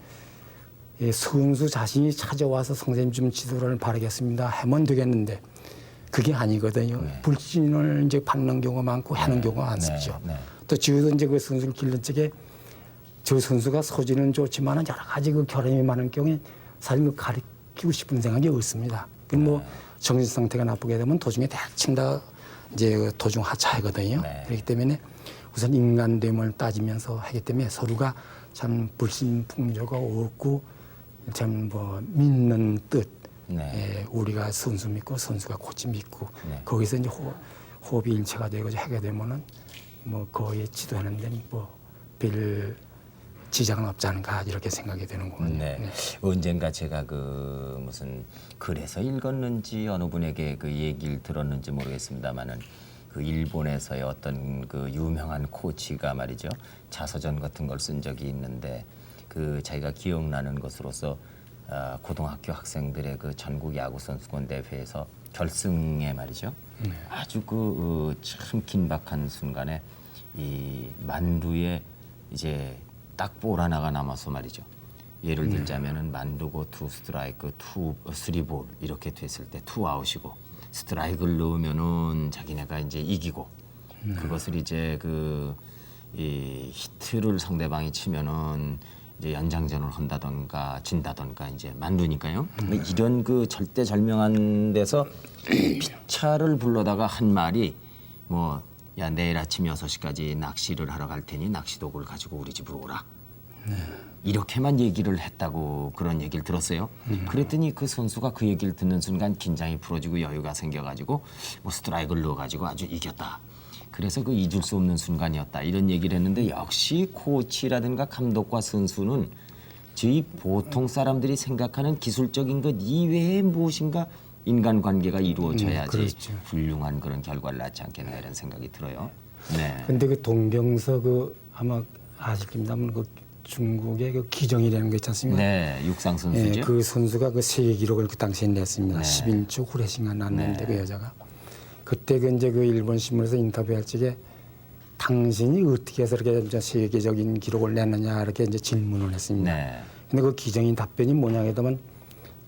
선수 자신이 찾아와서 선생님 좀 지도를 바라겠습니다 하면 되겠는데 그게 아니거든요. 불신을 이제 받는 경우가 많고 하는 경우가 많습니다. 네. 또 저도 이제 그 선수를 기른 적에 저 선수가 소질은 좋지만은 여러 가지 그 결함이 많은 경우에 사실 그 가르치고 싶은 생각이 없습니다. 그 뭐 정신 상태가 나쁘게 되면 도중에 대충 다 이제 그 도중 하차하거든요. 네. 그렇기 때문에 우선 인간됨을 따지면서 하기 때문에 서로가 참 불신풍조가 없고 참 뭐 믿는 뜻, 네. 우리가 선수 믿고 선수가 코치 믿고 네. 거기서 이제 호흡이 일체가 되고 하게 되면은 뭐 거기에 지도하는 데는 뭐별 지장은 없지 않은가 이렇게 생각이 되는군요. 네. 언젠가 제가 그 무슨 글에서 읽었는지 어느 분에게 그 얘기를 들었는지 모르겠습니다만은 그 일본에서의 어떤 그 유명한 코치가 말이죠 자서전 같은 걸 쓴 적이 있는데 그 자기가 기억나는 것으로서 고등학교 학생들의 그 전국 야구 선수권 대회에서 결승에 말이죠 아주 그 참 긴박한 순간에 이 만두에 이제 딱 볼 하나가 남아서 말이죠. 예를 들자면은 만두고 투 스트라이크, 쓰리 볼 이렇게 됐을 때 투 아웃이고 스트라이크를 넣으면은 자기네가 이제 이기고 그것을 이제 이 히트를 상대방이 치면은 이제 연장전을 한다던가 진다던가 이제 만두니까요. 이런 그 절대절명한 데서 피차를 불러다가 한 말이 뭐 야 내일 아침 6시까지 낚시를 하러 갈 테니 낚시도구를 가지고 우리 집으로 오라. 이렇게만 얘기를 했다고 그런 얘기를 들었어요. 그랬더니 그 선수가 그 얘기를 듣는 순간 긴장이 풀어지고 여유가 생겨가지고 뭐 스트라이크를 넣어가지고 아주 이겼다. 그래서 그 잊을 수 없는 순간이었다. 이런 얘기를 했는데 역시 코치라든가 감독과 선수는 저희 보통 사람들이 생각하는 기술적인 것 이외에 무엇인가 인간관계가 이루어져야지 그렇죠. 훌륭한 그런 결과를 낳지 않겠나 이런 생각이 들어요. 네. 근데 그 동경서 그 아마 아실 겁니다만 그 중국의 그 기정이라는 거 있지 않습니까? 네, 육상 선수죠. 예, 그 선수가 그 세계 기록을 그 당시에 냈습니다. 네. 11초 후레싱가 났는데 네. 그 여자가 그때 그 이제 그 일본 신문에서 인터뷰할 적에 당신이 어떻게 해서 이렇게 이제 세계적인 기록을 냈느냐 이렇게 이제 질문을 했습니다. 네. 근데 그 기정인 답변이 뭐냐면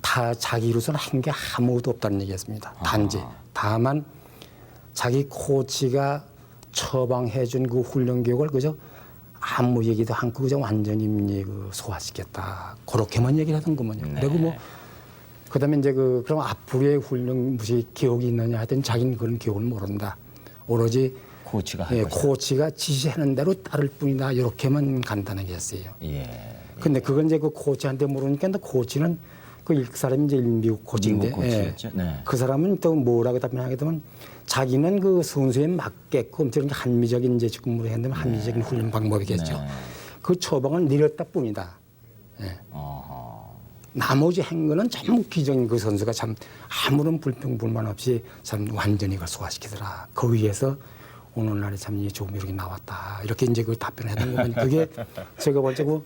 다 자기로서는 한 게 아무것도 없다는 얘기였습니다. 단지 다만 자기 코치가 처방해준 그 훈련 교육을 그저 아무 얘기도 않고 그저 완전히 그 소화시켰다. 그렇게만 얘기를 하던구먼요. 네. 그리고 뭐 그다음에 이제 그 그럼 앞으로의 훈련 무슨 기억이 있느냐 하여튼 자기는 그런 기억을 모른다. 오로지 코치가 할 예, 것이다. 코치가 지시하는 대로 따를 뿐이다. 이렇게만 간단하게 했어요. 예. 근데 그건 이제 그 코치한테 물으니까 근데 코치는 그 사람이 이제 미국 코치인데 미국 코치였죠. 네. 그 사람은 또 뭐라고 답변하게 되면 자기는 그 선수에 맞게끔 저런 한미적인 이제 직무를 했는데 한미적인 훈련 방법이겠죠. 네. 그 처방을 내렸다 뿐이다. 예. 어허. 나머지 한 거는 전부 기정인 그 선수가 참 아무런 불평불만 없이 참 완전히 그걸 소화시키더라. 거기에서 오늘날에 참 이 조금 이렇게 나왔다. 이렇게 이제 그 답변하던 거면 그게 제가 볼 때 그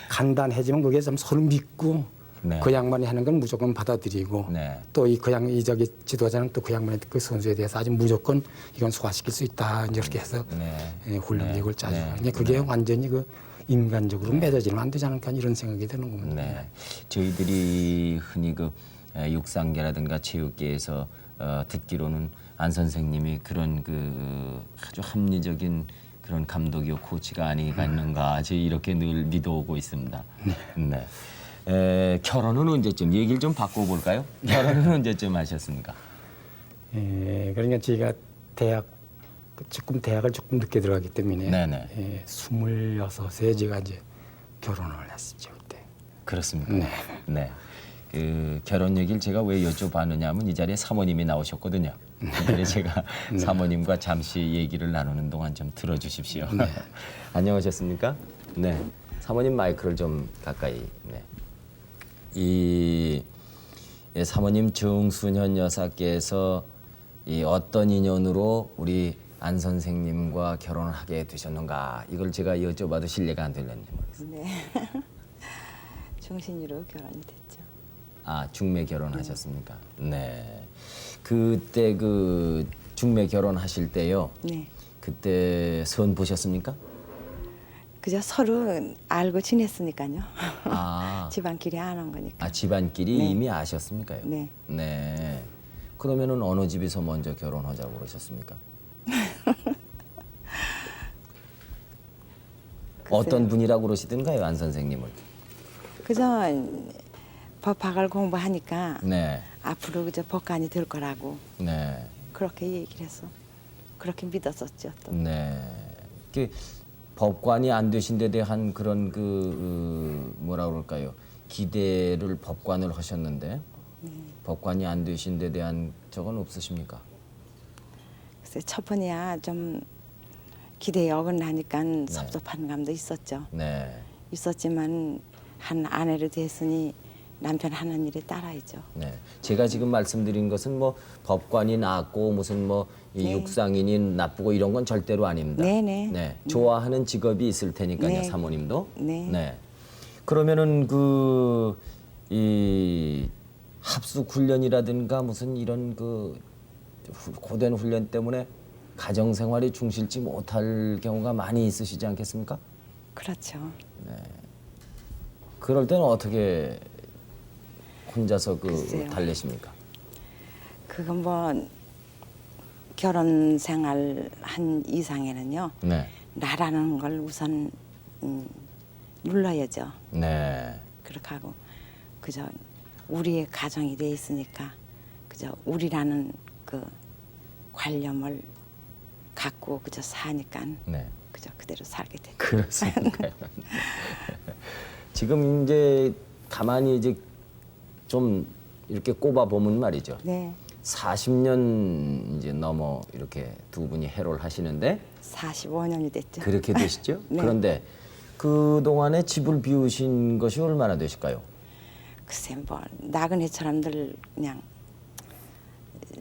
간단하지만 그게 참 서로 믿고 네. 그 양반이 하는 건 무조건 받아들이고 네. 또 이 이 저기 지도자는 또 그 양반의 그 선수에 대해서 아주 무조건 이건 소화시킬 수 있다. 이제 이렇게 해서 네. 예, 훈련 네. 계획을 짜죠. 네. 근데 그게 네. 완전히 그 인간적으로 맺어지면 안 되지 않을까 이런 생각이 드는 겁니다. 네, 저희들이 흔히 그 육상계라든가 체육계에서 듣기로는 안 선생님이 그런 그 아주 합리적인 그런 감독이요 코치가 아니겠는가 저희 이렇게 늘 믿어오고 있습니다. 네. 결혼은 언제쯤 얘기를 좀 바꿔볼까요? 결혼은 언제쯤 하셨습니까? 예, 그러니까 제가 대학을 조금 늦게 들어가기 때문에 네네. 예, 26세 제가 이제 결혼을 했었죠 그때. 그렇습니까? 네. 네. 그 결혼 얘기를 제가 왜 여쭤봤느냐면 이 자리에 사모님이 나오셨거든요. 그래서 제가 사모님과 잠시 얘기를 나누는 동안 좀 들어주십시오. 안녕하셨습니까? 네. 사모님 마이크를 좀 가까이. 네. 사모님 정순현 여사께서 이 어떤 인연으로 우리 안 선생님과 결혼을 하게 되셨는가 이걸 제가 여쭤봐도 실례가 안 될는지 모르겠습니다. 네. 정신으로 결혼이 됐죠. 아 중매 결혼하셨습니까? 네. 그때 그 중매 결혼하실 때요. 네. 그때 선 보셨습니까? 그저 서로 알고 지냈으니까요. 아, 집안끼리 아는 거니까. 아 집안끼리 네. 이미 아셨습니까요? 네. 네. 그러면은 어느 집에서 먼저 결혼하자고 그러셨습니까? 어떤 분이라고 그러시던가요, 안 선생님을? 그저 법학을 공부하니까 네, 앞으로 그저 법관이 될 거라고 네, 그렇게 얘기를 해서 그렇게 믿었었죠. 또. 네. 그 법관이 안 되신 데 대한 그런 뭐라 그럴까요? 기대를 법관을 하셨는데 법관이 안 되신 데 대한 적은 없으십니까? 글쎄 첫 번이야 좀 기대에 어긋나니까 섭섭한 감도 있었죠. 네, 있었지만 한 아내로 됐으니 남편 하는 일에 따라야죠. 네. 제가 지금 말씀드린 것은 뭐 법관이 나았고 무슨 뭐 이 네. 육상인이 나쁘고 이런 건 절대로 아닙니다. 네네. 네. 좋아하는 직업이 있을 테니까요, 네. 사모님도. 네. 그러면은 이 합숙 훈련이라든가 무슨 이런 그 고된 훈련 때문에 가정 생활이 충실지 못할 경우가 많이 있으시지 않겠습니까? 그렇죠. 그럴 때는 어떻게 혼자서 글쎄요. 달래십니까? 그건 뭐 결혼 생활 한 이상에는요. 네. 나라는 걸 우선 눌러야죠. 네. 그렇게 하고 그저 우리의 가정이 돼 있으니까 그저 우리라는 그 관념을 갖고 그저 사니까 네. 그저 그대로 살게 되죠. 그렇습니까? 지금 이제 가만히 이제 좀 이렇게 꼽아 보면 말이죠. 네. 40년 이제 넘어 이렇게 두 분이 해로를 하시는데 45년이 됐죠. 그렇게 되시죠? 네. 그런데 그 동안에 집을 비우신 것이 얼마나 되실까요? 글쎄 뭐 나그네처럼들 그냥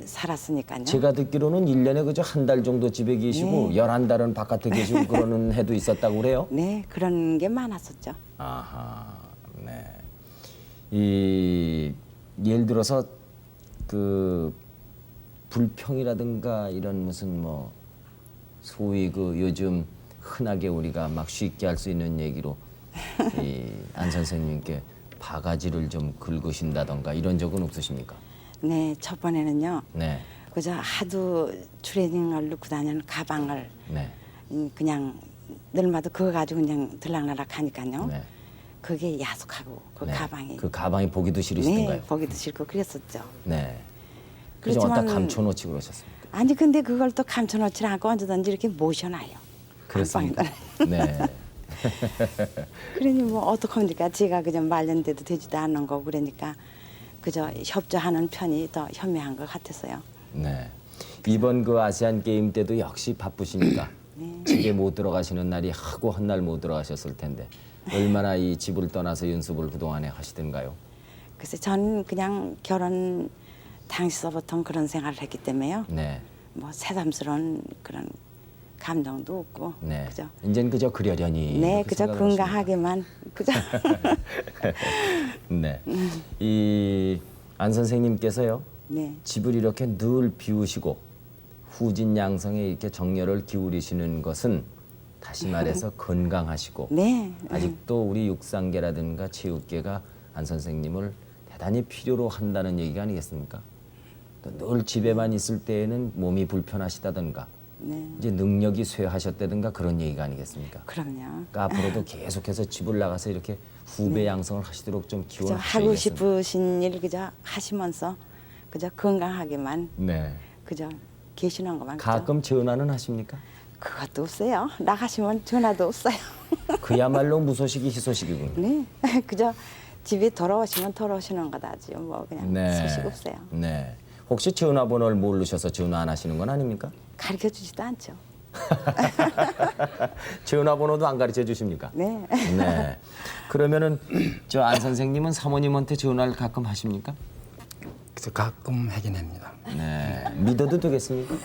살았으니까요. 제가 듣기로는 1년에 그저 한 달 정도 집에 계시고 네. 11달은 바깥에 계시고 그러는 해도 있었다고 그래요? 네, 그런 게 많았었죠. 아하, 네. 이 예를 들어서 그 불평이라든가 이런 무슨 뭐 소위 그 요즘 흔하게 우리가 막 쉽게 할 수 있는 얘기로 이 안 선생님께 바가지를 좀 긁으신다던가 이런 적은 없으십니까? 네, 첫 번에는요. 네, 그저 하도 트레이닝을 넣고 다니는 가방을 네, 그냥 늘마다 그거 가지고 그냥 들락날락 하니까요. 네. 그게 야속하고 그 네. 가방이 그 가방이 보기도 싫으시던가요? 네, 보기도 싫고 그랬었죠. 네. 그래서 어디다 그렇지만- 감춰놓지 그러셨습니까? 아니 근데 그걸 또 감춰놓지 않고 언제든지 이렇게 모셔놔요. 그렇습니까? 안방에다. 네. 그러니 뭐 어떡합니까? 제가 그냥 말년돼도 되지도 않는 거고 그러니까 그저 협조하는 편이 더 현명한 것 같았어요. 네. 이번 그 아시안 게임 때도 역시 바쁘시니까 네. 집에 못 들어가시는 날이 하고 한 날 못 들어가셨을 텐데 얼마나 이 집을 떠나서 연습을 그동안에 하시던가요? 그래서 전 그냥 결혼 당시서부터 그런 생활을 했기 때문에요. 네. 뭐 새삼스러운 그런 감정도 없고 네. 그죠? 이젠 그저 그러려니. 네, 이렇게 그저 생각을 하십니까? 건강하게만 그죠? 네. 이 안 선생님께서요. 네, 집을 이렇게 늘 비우시고 후진 양성에 이렇게 정열을 기울이시는 것은 다시 말해서 건강하시고 네, 아직도 우리 육상계라든가 체육계가 안 선생님을 대단히 필요로 한다는 얘기가 아니겠습니까? 또 늘 집에만 있을 때에는 몸이 불편하시다든가 네, 이제 능력이 쇠하셨다든가 그런 얘기가 아니겠습니까? 그럼요. 그러니까 앞으로도 계속해서 집을 나가서 이렇게 후배 양성을 하시도록 좀 그저 기원을 하고 하셔야겠습니다. 싶으신 일 그저 하시면서 그저 건강하게만 네. 그저 계시는 것만 그저 가끔 전화는 하십니까? 그것도 없어요. 나가시면 전화도 없어요. 그야말로 무소식이 희소식이군요. 네, 그저 집에 돌아오시면 돌아오시는 거다지요. 뭐 그냥 소식 없어요. 네. 혹시 전화번호를 모르셔서 전화 안 하시는 건 아닙니까? 가르쳐 주지도 않죠. 전화번호도 안 가르쳐 주십니까? 네. 네. 그러면은 저 안 선생님은 사모님한테 전화를 가끔 하십니까? 그래서 가끔 하긴 합니다. 네. 믿어도 되겠습니까?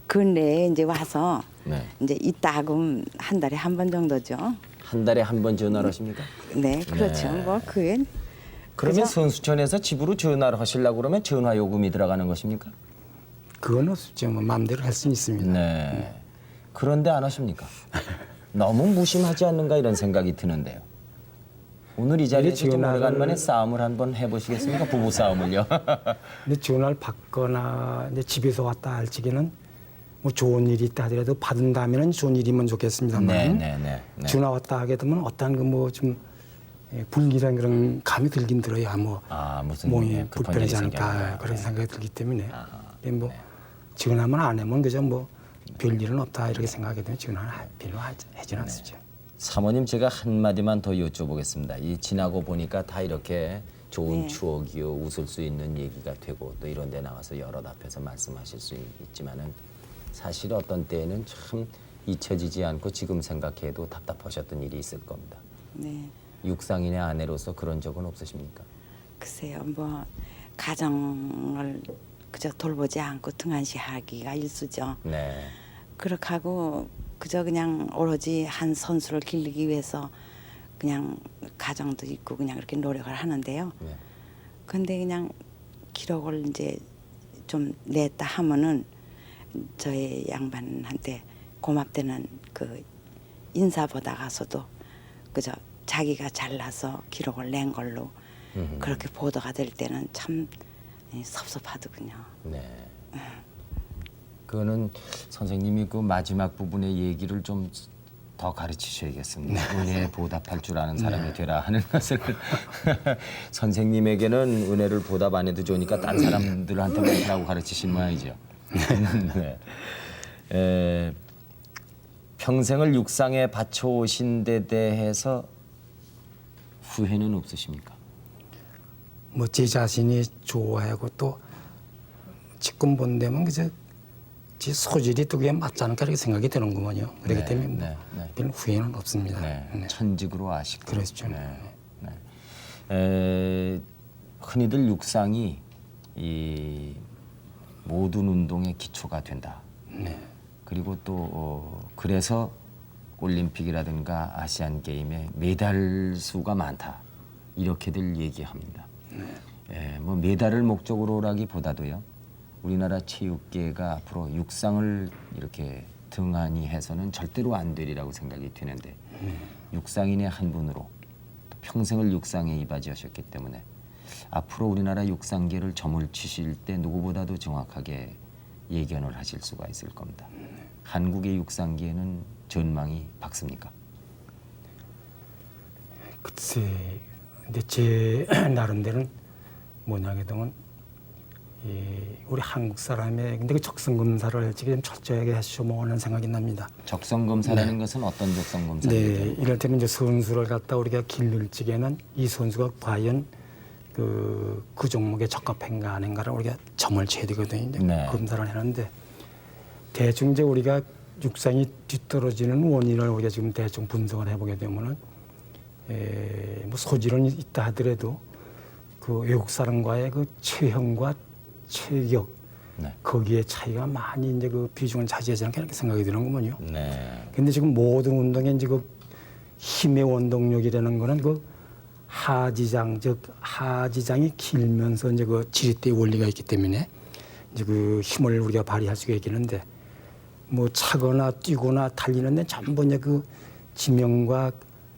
근래에 이제 와서 네. 이제 이따금 한 달에 한 번 정도죠. 한 달에 한 번 전화를 하십니까? 네, 그렇죠. 네. 뭐 그게 그러면 그죠? 선수촌에서 집으로 전화를 하시려고 그러면 전화 요금이 들어가는 것입니까? 그건 없죠. 뭐 마음대로 할 수는 있습니다. 네. 그런데 안 하십니까? 너무 무심하지 않는가 이런 생각이 드는데요. 오늘 이 자리에서 좀 전화를- 오래간만에 싸움을 한번 해보시겠습니까? 부부 싸움을요. 근데 전화를 받거나 이제 집에서 왔다 할 적에는 뭐 좋은 일이 있다 하더라도 받은 다음에는 좋은 일이면 좋겠습니다만 네. 전화 왔다 하게 되면 어떤 그 뭐 좀 불길한 그런 감이 들긴 들어야 뭐 아 무슨 몸이 예, 급한 일이 불편하지 않을까 생겼구나. 그런 네. 생각이 들기 때문에 아, 뭐 전화만 안 하면 그저 뭐 별일은 없다 이렇게 생각하게 되면 전화는 별로 하진 않습니다. 사모님 제가 한 마디만 더 여쭤보겠습니다. 이 지나고 보니까 다 이렇게 좋은 네. 추억이요 웃을 수 있는 얘기가 되고 또 이런 데 나와서 여럿 앞에서 말씀하실 수 있지만은 사실 어떤 때에는 참 잊혀지지 않고 지금 생각해도 답답하셨던 일이 있을 겁니다. 네, 육상인의 아내로서 그런 적은 없으십니까? 글쎄요. 뭐 가정을 그저 돌보지 않고 등한시하기가 일수죠. 네. 그렇게 하고 그저 그냥 오로지 한 선수를 기르기 위해서 그냥 가정도 있고 그냥 그렇게 노력을 하는데요. 네. 근데 그냥 기록을 이제 좀 냈다 하면은 저희 양반한테 고맙다는 그 인사보다 가서도 그저 자기가 잘나서 기록을 낸 걸로 그렇게 보도가 될 때는 참 섭섭하더군요. 네. 그거는 선생님이 그 마지막 부분의 얘기를 좀 더 가르치셔야겠습니다. 은혜에 보답할 줄 아는 사람이 되라 하는 것을 선생님에게는 은혜를 보답 안 해도 좋으니까 딴 사람들한테만 하라고 가르치신 모양이죠. 네. 평생을 육상에 바쳐오신 데 대해서 후회는 없으십니까? 뭐 제 자신이 좋아하고 또 지금 본다면 그저 제 소질이 또 그게 맞지 않을까 이렇게 생각이 드는구먼요. 그렇기 네, 때문에 뭐 네. 별 후회는 없습니다. 네, 네. 천직으로 아시고. 그렇죠. 흔히들 육상이 이 모든 운동의 기초가 된다. 네. 그리고 또 그래서 올림픽이라든가 아시안 게임에 메달 수가 많다. 이렇게들 얘기합니다. 예, 뭐 메달을 목적으로라기보다도요. 우리나라 체육계가 앞으로 육상을 이렇게 등한히 해서는 절대로 안 되리라고 생각이 드는데 육상인의 한 분으로 평생을 육상에 이바지하셨기 때문에 앞으로 우리나라 육상계를 점을 치실 때 누구보다도 정확하게 예견을 하실 수가 있을 겁니다. 한국의 육상계에는 전망이 밝습니까? 글쎄, 근데 제 나름대로는 뭐냐게 되면 우리 한국 사람의 근데 그 적성 검사를 지금 철저하게 하시면 하는 생각이 납니다. 적성 검사라는 것은 어떤 적성 검사입니까? 네, 이럴 때는 이제 선수를 갖다 우리가 기를 적에는 이 선수가 과연 그 종목에 적합한가 아닌가를 우리가 점을 쳐야 되거든요. 이제 네. 검사를 하는데 대충 이제 우리가 육상이 뒤떨어지는 원인을 우리가 지금 대충 분석을 해보게 되면은 뭐 소질은 있다 하더라도 그 외국 사람과의 그 체형과 체격 네. 거기에 차이가 많이 이제 그 비중을 차지하지 않게 이렇게 생각이 드는군요. 네. 근데 지금 모든 운동에 이제 그 힘의 원동력이라는 거는 그 하지장 즉 하지장이 길면서 이제 그 지렛대 원리가 있기 때문에 이제 그 힘을 우리가 발휘할 수가 있겠는데 뭐 차거나 뛰거나 달리는데 전부 이제 그 지명과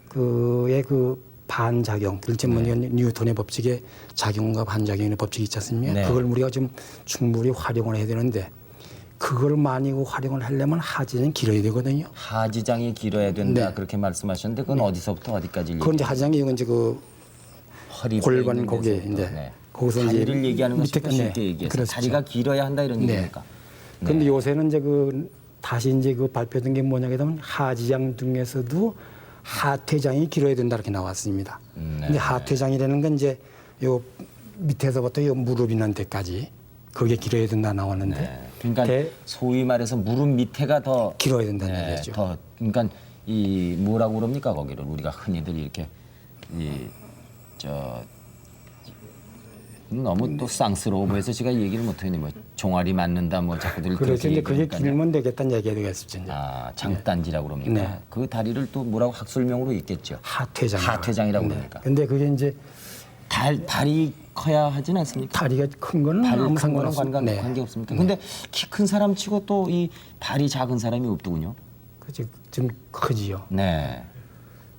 그의 그 반작용, 그렇지 뭐 뉴턴의 법칙의 작용과 반작용의 법칙이 있지 않습니까? 네. 그걸 우리가 좀 충분히 활용을 해야 되는데 그걸 많이 활용을 하려면 하지장이 길어야 되거든요. 하지장이 길어야 된다 네. 그렇게 말씀하셨는데 그건 어디서부터 어디까지? 그건 이제 하지장이 이건 이제 그 허리 골반 고개 이제 네. 거기서 다리를 이제 얘기하는 것이니까 밑에- 쉽게 네, 얘기해서 그렇죠. 다리가 길어야 한다 이런 네. 얘기입니까? 근데 요새는 이제 그 다시 이제 그 발표된 게 뭐냐게 되면 하지장 중에서도 하퇴장이 길어야 된다 이렇게 나왔습니다. 네. 근데 하퇴장이라는 건 이제 요 밑에서부터 요 무릎 있는 데까지 그게 길어야 된다 나왔는데 네. 그러니까 소위 말해서 무릎 밑에가 더 길어야 된다는 얘기죠. 더 그러니까 이 뭐라고 그럽니까 거기를 우리가 흔히들 이렇게 이저 너무 또 쌍스러워 보여서 제가 얘기를 못하니 뭐 종아리 맞는다 뭐 자꾸들 그래서 그렇게 이제 그게 얘기하니까요. 길면 되겠다는 얘기가 되겠죠. 이제. 아 장단지라고 그럽니까? 네. 그 다리를 또 뭐라고 학술명으로 있겠죠. 하퇴장. 하퇴장이라고 그러니까. 근데 그게 이제 발이 커야 하진 않습니까? 다리가 큰 거는 발이 아무 큰 거는 상관없습니다. 네. 관계 없습니까? 근데 키 큰 사람 치고 또 이 발이 작은 사람이 없더군요. 그죠. 좀 크지요. 네.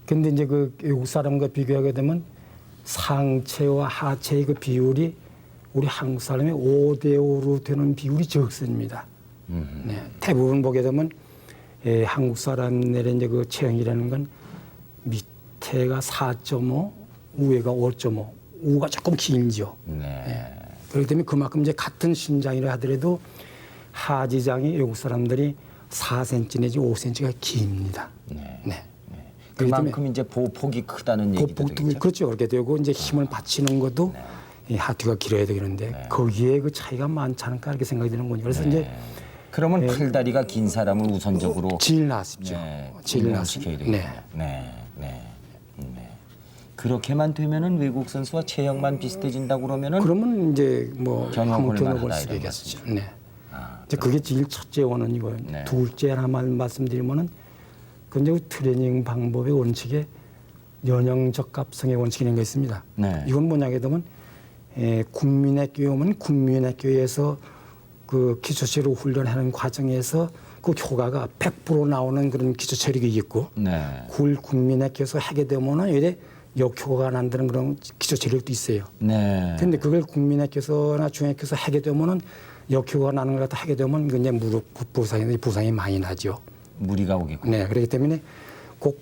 근데 이제 그 외국 사람과 비교하게 되면 상체와 하체의 그 비율이 우리 한국 사람의 5대5로 되는 비율이 적습니다. 네. 대부분 보게 되면 한국 사람들의 이제 그 체형이라는 건 밑에가 4.5, 위에가 5.5, 우가 조금 길죠. 네. 그렇기 때문에 그만큼 이제 같은 신장이라 하더라도 하지장이 외국 사람들이 4cm 내지 5cm가 깁니다. 네. 네. 그렇기 그만큼 이제 보폭이 크다는 얘기도 보폭도 되겠죠. 그렇죠. 그렇게 되고 이제 힘을 받치는 것도 이 하트가 길어야 되는데 거기에 그 차이가 많지 않을까 이렇게 생각이 드는군요. 그래서 이제 그러면 팔다리가 긴 사람을 우선적으로 제일 낫습죠. 제일 시켜야 낫습니다. 되겠네요. 네. 그렇게만 되면은 외국 선수와 체형만 비슷해진다고 그러면은 그러면 이제 뭐 견학을 견학을 하다 수도 이런 있겠죠. 네. 이제 그게 제일 첫째 원인이고요. 네. 둘째 하나만 말씀드리면은 그 이제 트레이닝 방법의 원칙에 연령적합성의 원칙이라는 게 있습니다. 네. 이건 뭐냐게 되면 국민학교에 오면 국민학교에서 그 기초체력 훈련하는 과정에서 그 효과가 100% 나오는 그런 기초체력이 있고 네. 국민학교에서 하게 되면은 이래 역효과가 난다는 그런 기초체력도 있어요. 네. 근데 그걸 국민학교에서나 중학교에서 하게 되면은 역효과가 나는 걸 갖다 하게 되면 그냥 무릎 부상이 많이 나죠. 무리가 오겠고. 네, 그렇기 때문에 꼭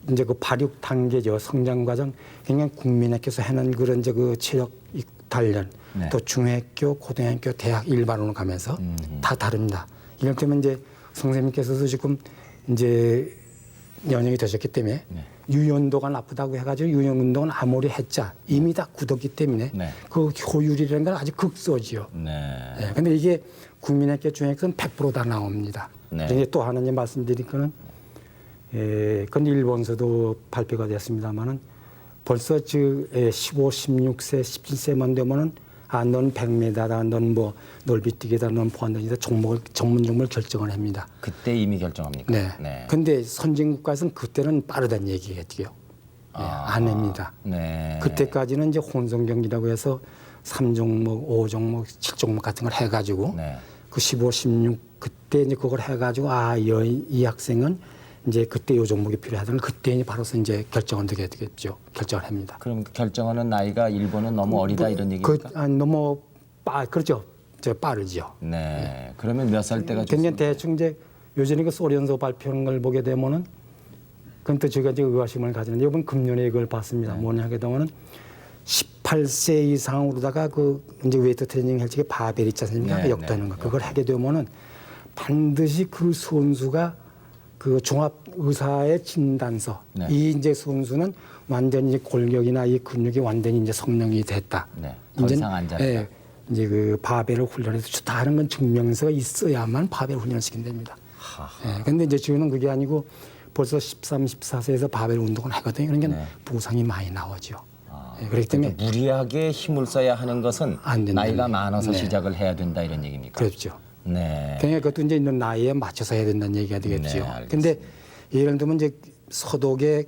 이제 그 발육 단계죠. 성장 과정 그냥 국민학교에서 하는 그런 이제 그 체력 단련 네. 또 중학교, 고등학교, 대학 일반으로 가면서 다 다릅니다. 이럴 때면 이제 선생님께서도 지금 이제 연령이 되셨기 때문에 네. 유연도가 나쁘다고 해가지고 유연 운동은 아무리 했자 이미 다 굳었기 때문에 네. 그 효율이라는 건 아주 극소지요. 네. 네, 근데 이게 국민학교 중학교는 100% 다 나옵니다. 네. 그런데 또 하나 이제 말씀드릴 거는, 그건 일본서도 발표가 됐습니다만은 벌써 15, 16세, 17세만 되면은 넌 100m다, 넌 뭐 넓이뛰기다, 넌 포환던지다 종목을 전문 종목을 결정을 합니다. 그때 이미 결정합니까? 네. 근데 선진국가에서는 그때는 빠르다는 얘기겠죠. 안 합니다. 네. 그때까지는 이제 혼성 경기라고 해서 3종목, 5종목, 7종목 같은 걸 해가지고 네. 그 15, 16 그때 이제 그걸 해가지고 이 학생은 이제 그때 요 종목이 필요하다는 그때 이제 바로서 이제 결정을 되게 되겠죠. 결정을 합니다. 그럼 결정하는 나이가 일본은 너무 어리다 이런 얘기입니까? 너무 그렇죠. 빠르죠. 네. 그러면 몇 살 때가 그냥 좋습니까? 대충 이제 요즘에 그 소련서 발표한 걸 보게 되면은 그건 또 제가 이제 의아심을 가지는데 이번 금년에 이걸 봤습니다. 뭐냐 하게 되면은 18세 이상으로다가 그 이제 웨이트 트레이닝 할 적에 바벨 있지 않습니까? 네, 역도하는 네. 거. 그걸 하게 되면은 반드시 그 선수가 그 종합 의사의 진단서 네. 이 이제 선수는 완전히 골격이나 이 근육이 완전히 이제 성능이 됐다. 네. 더 이상 안 자랐다. 예, 이제 그 바벨을 훈련해서 좋다 하는 건 증명서가 있어야만 바벨 훈련을 시킨답니다. 예, 근데 이제 지금은 그게 아니고 벌써 13, 14세에서 바벨 운동을 하거든요. 그러니까 네. 부상이 많이 나오죠. 예, 그렇기 때문에 무리하게 힘을 써야 하는 것은 안 된다. 나이가 많아서 네. 시작을 해야 된다 이런 얘기입니까? 그렇죠. 네. 그러니까 그것도 이제 있는 나이에 맞춰서 해야 된다는 얘기가 되겠죠. 네, 알겠습니다. 근데 예를 들면 이제 서독의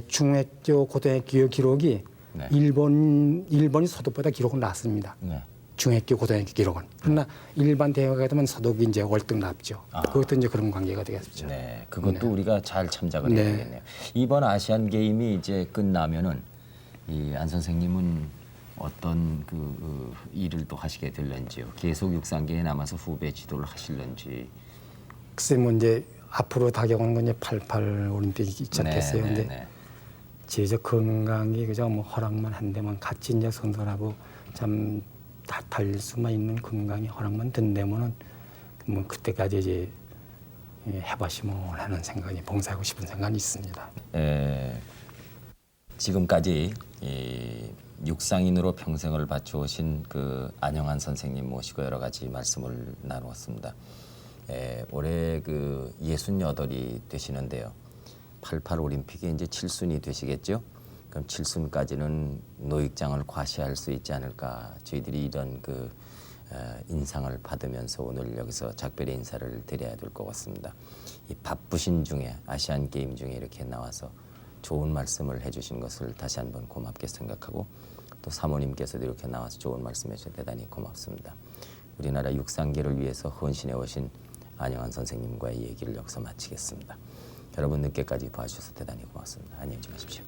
중학교, 고등학교 기록이 네. 일본이 서독보다 기록은 낮습니다. 네. 중학교, 고등학교 기록은. 그러나 일반 대학에 되면 서독이 이제 월등 낮죠. 그것도 이제 그런 관계가 되겠죠. 네, 그것도 우리가 잘 참작을 네. 해야 되겠네요. 이번 아시안 게임이 이제 끝나면은 이 안 선생님은 어떤 그 일을 또 하시게 될런지요? 계속 육상계에 남아서 후배 지도를 하실런지. 글쎄 뭐 이제 앞으로 다가오는 건 이제 88 올림픽이 있지 않겠어요. 네, 네, 근데 네. 제 건강이 그저 뭐 허락만 한다면 같이 이제 선수하고 참 다 달릴 수만 있는 건강이 허락만 된다면은 뭐 그때까지 이제 해보시면 하는 생각이 봉사하고 싶은 생각이 있습니다. 지금까지 이 육상인으로 평생을 바쳐오신 그 안영환 선생님 모시고 여러 가지 말씀을 나누었습니다. 올해 그 68이 되시는데요. 88 올림픽에 이제 7순이 되시겠죠? 그럼 7순까지는 노익장을 과시할 수 있지 않을까? 저희들이 이런 그 인상을 받으면서 오늘 여기서 작별의 인사를 드려야 될 것 같습니다. 이 바쁘신 중에 아시안 게임 중에 이렇게 나와서 좋은 말씀을 해주신 것을 다시 한번 고맙게 생각하고 또 사모님께서도 이렇게 나와서 좋은 말씀 해주셔서 대단히 고맙습니다. 우리나라 육상계를 위해서 헌신해 오신 안영환 선생님과의 얘기를 여기서 마치겠습니다. 여러분 늦게까지 봐주셔서 대단히 고맙습니다. 안녕히 주무십시오.